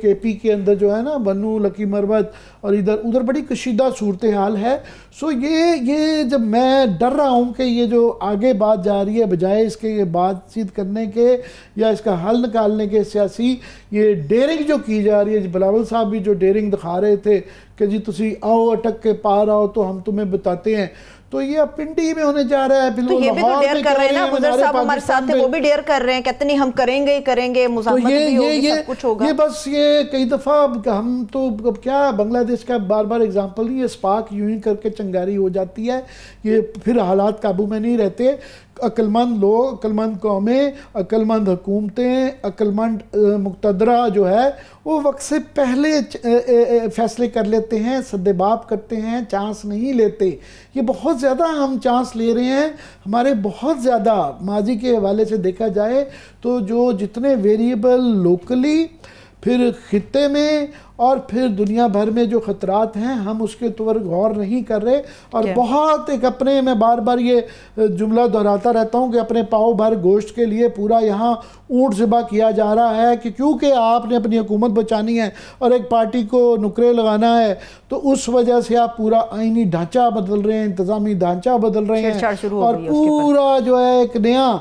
KP के अंदर जो है ना बन्नू लकी मरवत और इधर उधर बड़ी कशीदा सूरत हाल है। सो ये जब मैं डर रहा हूँ कि ये जो आगे बात जा रही है बजाय इसके ये बातचीत करने के या इसका हल निकालने के सियासी ये डेयरिंग जो की जा रही है, बिलावल साहब भी जो डेयरिंग दिखा रहे थे कि जी तुसी आओ अटक के पार आओ तो हम तुम्हें बताते हैं, तो ये अब पिंडी में होने जा रहा है। तो ये भी तो डेयर कर रहे हैं ना, गुजर साहब हमारे साथ थे, वो भी डेयर कर रहे हैं, कहते नहीं हम करेंगे ही करेंगे, मुज़ाहमत भी होगी, सब कुछ होगा। ये बस ये कई दफ़ा हम तो क्या बांग्लादेश का बार बार एग्जांपल नहीं, ये स्पार्क यूं ही करके चंगारी हो जाती है, ये फिर हालात काबू में नहीं रहते। अक्लमंद लोग, अक्लमंद कौमें, अक्लमंद हुकूमतें, अक्लमंद मुक़तदरा जो है वो वक्त से पहले फ़ैसले कर लेते हैं, सद्देबाप करते हैं, चांस नहीं लेते। ये बहुत ज़्यादा हम चांस ले रहे हैं। हमारे बहुत ज़्यादा माजी के हवाले से देखा जाए तो जो जितने वेरिएबल लोकली, फिर खित्ते में और फिर दुनिया भर में जो ख़तरात हैं, हम उसके ऊपर गौर नहीं कर रहे। और बहुत एक अपने, मैं बार बार ये जुमला दोहराता रहता हूँ कि अपने पाव भर गोश्त के लिए पूरा यहाँ ऊँट ज़िबा किया जा रहा है कि क्योंकि आपने अपनी हुकूमत बचानी है और एक पार्टी को नुकरे लगाना है, तो उस वजह से आप पूरा आइनी ढांचा बदल रहे हैं, इंतज़ामी ढांचा बदल रहे हैं और पूरा जो है एक नया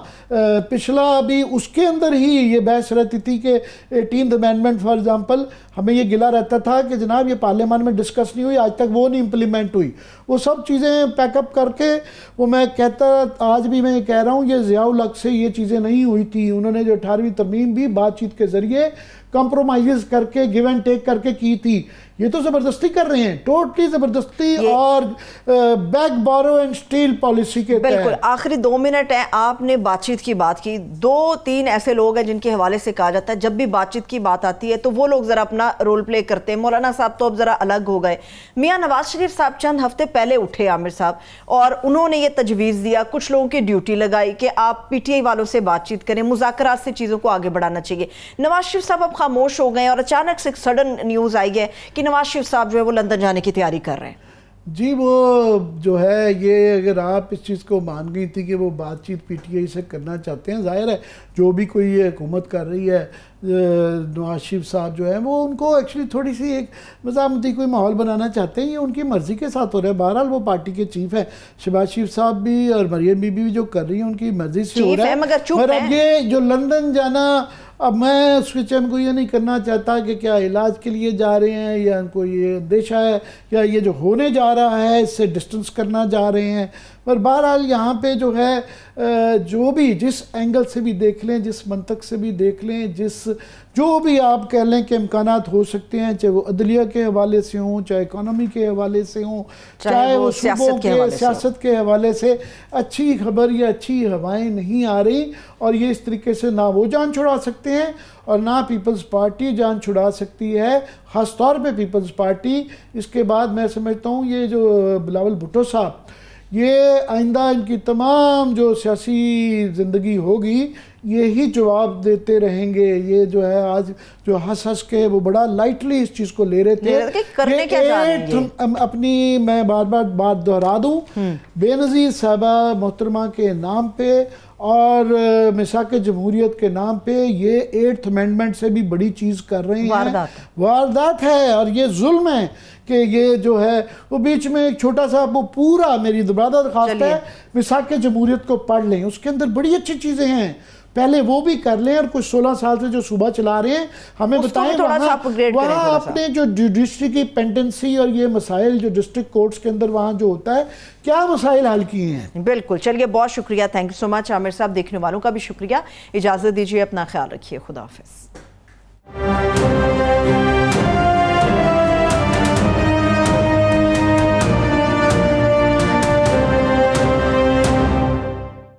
पिछला भी उसके अंदर ही ये बहस रहती थी कि 18th अमेंडमेंट फॉर एग्जांपल, हमें ये गिला रहता था कि जनाब ये पार्लियामान में डिस्कस नहीं हुई, आज तक वो नहीं इम्प्लीमेंट हुई। वो सब चीज़ें पैकअप करके वो मैं कहता, आज भी मैं ये कह रहा हूँ, ये ज़ियाउल हक से ये चीज़ें नहीं हुई थी। उन्होंने जो 18वीं तरमीम भी बातचीत के ज़रिए कॉम्प्रोमाइज़ करके, गिव एंड टेक करके की थी। ये तो ज़बरदस्ती कर रहे हैं, टोटली ज़बरदस्ती और beg borrow and steal policy के तहत। बिल्कुल आखिरी 2 मिनट है, आपने बातचीत की बात की, 2-3 ऐसे लोग हैं जिनके हवाले से कहा जाता है जब भी बातचीत की बात आती है तो वो लोग ज़रा अपना रोल प्ले करते हैं। मौलाना साहब तो अब ज़रा अलग हो गए। मियाँ नवाज शरीफ साहब चंद हफ्ते पहले उठे आमिर साहब, और उन्होंने ये तजवीज़ दिया, कुछ लोगों की ड्यूटी लगाई कि आप PTI वालों से बातचीत करें, मुज़ाकरात से चीज़ों को आगे बढ़ाना चाहिए। नवाज शरीफ साहब अब खामोश हो गए और अचानक से एक सडन न्यूज़ आई है कि नवाज शरीफ साहब जो है वो लंदन जाने की तैयारी कर रहे हैं। जी, वो जो है ये अगर आप इस चीज़ को मान गई थी कि वो बातचीत PTI से करना चाहते हैं, जाहिर है जो भी कोई ये हुकूमत कर रही है, नवाज शरीफ साहब जो है वो उनको एक्चुअली थोड़ी सी एक मज़ामती कोई माहौल बनाना चाहते हैं। ये उनकी मर्ज़ी के साथ हो रहा है। बहरहाल वो पार्टी के चीफ है, शहबाज शरीफ साहब भी और मरियम बीबी भी जो कर रही हैं उनकी मर्ज़ी से हो रहा है। मगर अब ये जो लंदन जाना, अब मैं उस विषय को ये नहीं करना चाहता कि क्या इलाज के लिए जा रहे हैं या उनको ये अंदेशा है या ये जो होने जा रहा है इससे डिस्टेंस करना जा रहे हैं। पर बहरहाल यहाँ पे जो है जो भी जिस एंगल से भी देख लें, जिस मंतक से भी देख लें, जो भी आप कह लें कि इम्कानात हो सकते हैं, चाहे वो अदलिया के हवाले से हों, चाहे इकॉनमी के हवाले से हों, चाहे वो सूबों के सियासत के हवाले से, अच्छी खबर या अच्छी हवाएं नहीं आ रही। और ये इस तरीके से ना वो जान छुड़ा सकते हैं और ना पीपल्स पार्टी जान छुड़ा सकती है, ख़ास तौर पे पीपल्स पार्टी। इसके बाद मैं समझता हूँ ये जो बिलावल भुट्टो साहब, ये आइंदा इनकी तमाम जो सियासी ज़िंदगी होगी यही जवाब देते रहेंगे। ये जो है आज जो हंस के वो बड़ा लाइटली इस चीज़ को ले रहे थे, करने क्या अपनी, मैं बार बार बात दोहरा दूँ, बेनज़ीर साहबा मोहतरमा के नाम पे और मिसाक जमहूरियत के नाम पे ये 8th अमेंडमेंट से भी बड़ी चीज़ कर रहे हैं। वारदात है और ये जुल्म है कि ये जो है वो बीच में एक छोटा सा वो पूरा, मेरी दोबारा दरख्वास्त है मिसाक जमहूरियत को पढ़ लें, उसके अंदर बड़ी अच्छी चीज़ें हैं, पहले वो भी कर लें और कुछ 16 साल से जो सूबा चला रहे हैं हमें बताएं वहाँ अपने जो जुडिशरी की पेंडेंसी और ये मसाइल जो डिस्ट्रिक्ट कोर्ट्स के अंदर वहाँ जो होता है क्या मसाइल हल किए हैं। बिल्कुल, चलिए बहुत शुक्रिया, thank you so much Aamir साहब। देखने वालों का भी शुक्रिया। इजाज़त दीजिए, अपना ख्याल रखिए, खुदा हाफिज़।